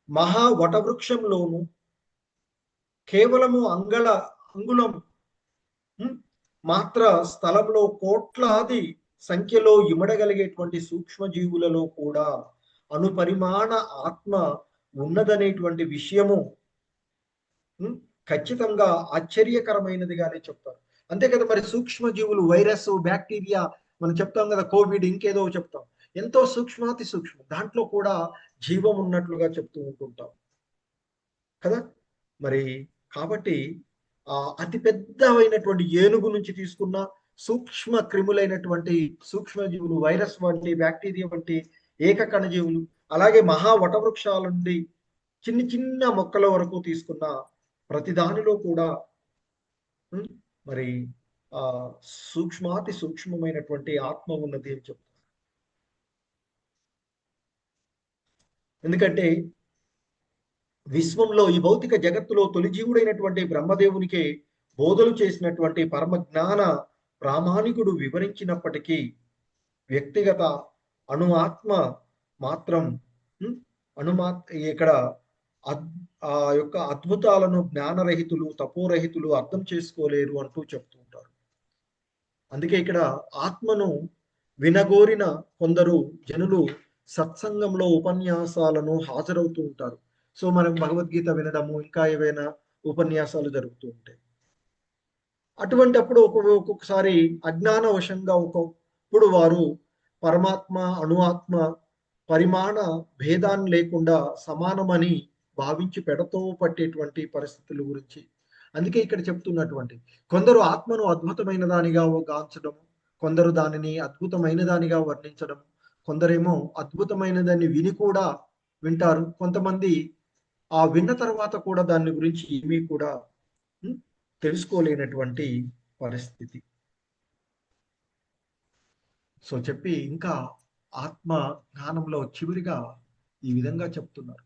Speaker 1: మహా వటవృక్షంలోను కేవలము అంగుళం మాత్ర స్థలంలో కోట్లాది సంఖ్యలో ఇమడగలిగేటువంటి సూక్ష్మజీవులలో కూడా అనుపరిమాణ ఆత్మ ఉన్నదనేటువంటి విషయము ఖచ్చితంగా ఆశ్చర్యకరమైనదిగానే చెప్తారు. అంతే కదా, మరి సూక్ష్మజీవులు, వైరస్, బ్యాక్టీరియా, మనం చెప్తాం కదా, కోవిడ్, ఇంకేదో చెప్తాం, ఎంతో సూక్ష్మాతి సూక్ష్మం, దాంట్లో కూడా జీవం ఉన్నట్లుగా చెప్తూ ఉంటుంటాం కదా. మరి కాబట్టి అతి పెద్దవైనటువంటి ఏనుగు నుంచి తీసుకున్న సూక్ష్మ క్రిములైనటువంటి సూక్ష్మజీవులు, వైరస్ వంటి, బ్యాక్టీరియా వంటి ఏకకణజీవులు, అలాగే మహా వటవృక్షాల నుండి చిన్న చిన్న మొక్కల వరకు తీసుకున్న ప్రతి దానిలో కూడా మరి సూక్ష్మాతి సూక్ష్మమైనటువంటి ఆత్మ ఉన్నది అని చెప్తారు. ఎందుకంటే విశ్వంలో, ఈ భౌతిక జగత్తులో తొలి జీవుడైనటువంటి బ్రహ్మదేవునికి బోధలు చేసినటువంటి పరమ జ్ఞాన ప్రామాణికుడు వివరించినప్పటికీ వ్యక్తిగత ఆత్మ మాత్రం ఇక్కడ ఆ యొక్క అద్భుతాలను జ్ఞానరహితులు, తపోరహితులు అర్థం చేసుకోలేరు అంటూ చెప్తూ ఉంటారు. అందుకే ఇక్కడ ఆత్మను వినగోరిన కొందరు జనులు సత్సంగంలో ఉపన్యాసాలను హాజరవుతూ ఉంటారు. సో మనం భగవద్గీత వినడము, ఇంకా ఏవైనా ఉపన్యాసాలు జరుగుతూ ఉంటాయి. అటువంటి అప్పుడు ఒక్కొక్కసారి అజ్ఞానవశంగా ఒకప్పుడు వారు పరమాత్మ, అణుఆత్మ పరిమాణ భేదాన్ని లేకుండా సమానమని భావించి పెడతో పట్టేటువంటి పరిస్థితుల గురించి అందుకే ఇక్కడ చెప్తున్నటువంటి కొందరు ఆత్మను అద్భుతమైన దానిగా గాంచడం, కొందరు దానిని అద్భుతమైన దానిగా వర్ణించడం, కొందరేమో అద్భుతమైన దాన్ని విని కూడా వింటారు, కొంతమంది ఆ విన్న తర్వాత కూడా దాని గురించి ఏమీ కూడా తెలుసుకోలేనటువంటి పరిస్థితి. సో చెప్పి ఇంకా ఆత్మ జ్ఞానంలో చివరిగా ఈ విధంగా చెప్తున్నారు,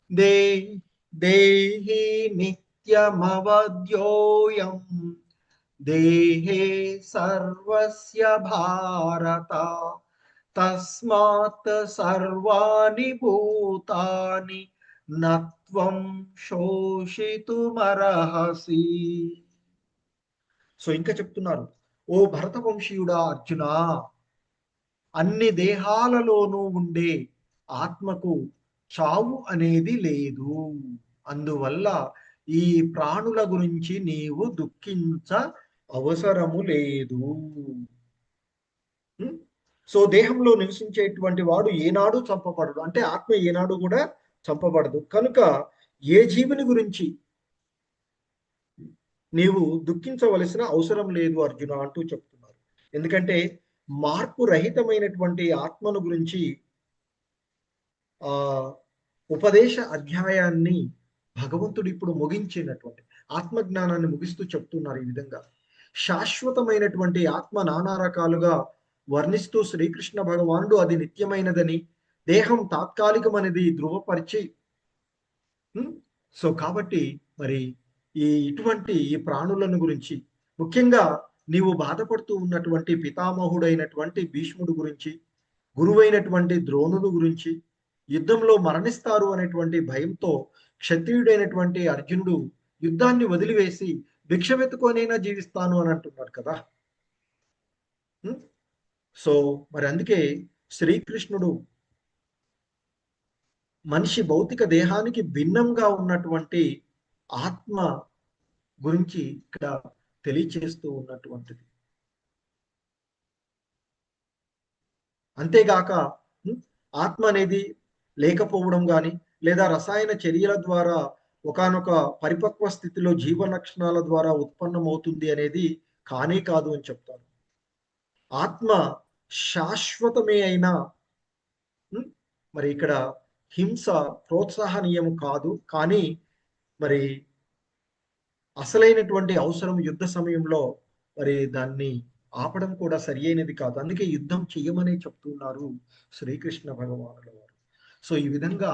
Speaker 1: దేహి నిత్యమవద్యోయం దేహే సర్వస్య భారత తస్మాత్ సర్వాణి భూతాని నత్వం శోషితుమర్హసి. సో ఇంకా చెప్తున్నారు, ఓ భరత వంశీయుడా అర్జున, అన్ని దేహాలలోనూ ఉండే ఆత్మకు చావు అనేది లేదు, అందువల్ల ఈ ప్రాణుల గురించి నీవు దుఃఖించ అవసరము లేదు. సో దేహంలో నివసించేటువంటి వాడు ఏనాడు చంపబడడు, అంటే ఆత్మ ఏనాడు కూడా చంపబడదు. కనుక ఏ జీవుని గురించి నీవు దుఃఖించవలసిన అవసరం లేదు అర్జున అంటూ చెప్తున్నారు. ఎందుకంటే మార్పు రహితమైనటువంటి ఆత్మను గురించి ఉపదేశ అధ్యాయాన్ని భగవంతుడు ఇప్పుడు ముగించినటువంటి ఆత్మజ్ఞానాన్ని ముగిస్తూ చెప్తున్నారు ఈ విధంగా, శాశ్వతమైనటువంటి ఆత్మ నానా రకాలుగా వర్ణిస్తూ శ్రీకృష్ణ భగవానుడు అది నిత్యమైనదని, దేహం తాత్కాలికమనేది ధృవపరిచి, సో కాబట్టి మరి ఇటువంటి ఈ ప్రాణులను గురించి, ముఖ్యంగా నీవు బాధపడుతూ ఉన్నటువంటి పితామహుడైనటువంటి భీష్ముడు గురించి, గురువైనటువంటి ద్రోణుడు గురించి, యుద్ధంలో మరణిస్తారు అనేటువంటి భయంతో క్షత్రియుడైనటువంటి అర్జునుడు యుద్ధాన్ని వదిలివేసి భిక్షమెత్తుకొనైనా జీవిస్తాను అని అంటున్నాడు కదా. సో మరి అందుకే శ్రీకృష్ణుడు మనిషి భౌతిక దేహానికి భిన్నంగా ఉన్నటువంటి ఆత్మ గురించి ఇక్కడ తెలియచేస్తూ ఉన్నటువంటిది. అంతేగాక ఆత్మ అనేది లేకపోవడం కానీ, లేదా రసాయన చర్యల ద్వారా ఒకానొక పరిపక్వ స్థితిలో జీవ లక్షణాల ద్వారా ఉత్పన్నమవుతుంది అనేది కానే కాదు అని చెప్తారు. ఆత్మ శాశ్వతమే అయినా మరి ఇక్కడ హింస ప్రోత్సాహనీయం కాదు. కానీ మరి అసలైనటువంటి అవసరం యుద్ధ సమయంలో మరి దాన్ని ఆపడం కూడా సరి అయినది కాదు. అందుకే యుద్ధం చెయ్యమని చెప్తున్నారు శ్రీకృష్ణ భగవానుల వారు. సో ఈ విధంగా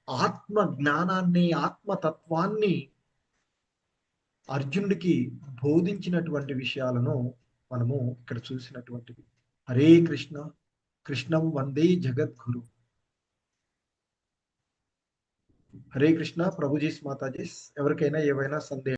Speaker 1: ఆత్మ జ్ఞానాన్ని, ఆత్మతత్వాన్ని అర్జునుడికి బోధించినటువంటి విషయాలను మనము ఇక్కడ చూసినటువంటివి. హరే కృష్ణ, కృష్ణం వందే జగద్గురు. హరే కృష్ణ. ప్రభుజీస్ మాతాజీస్. ఎవరికైనా ఏవైనా సందేహం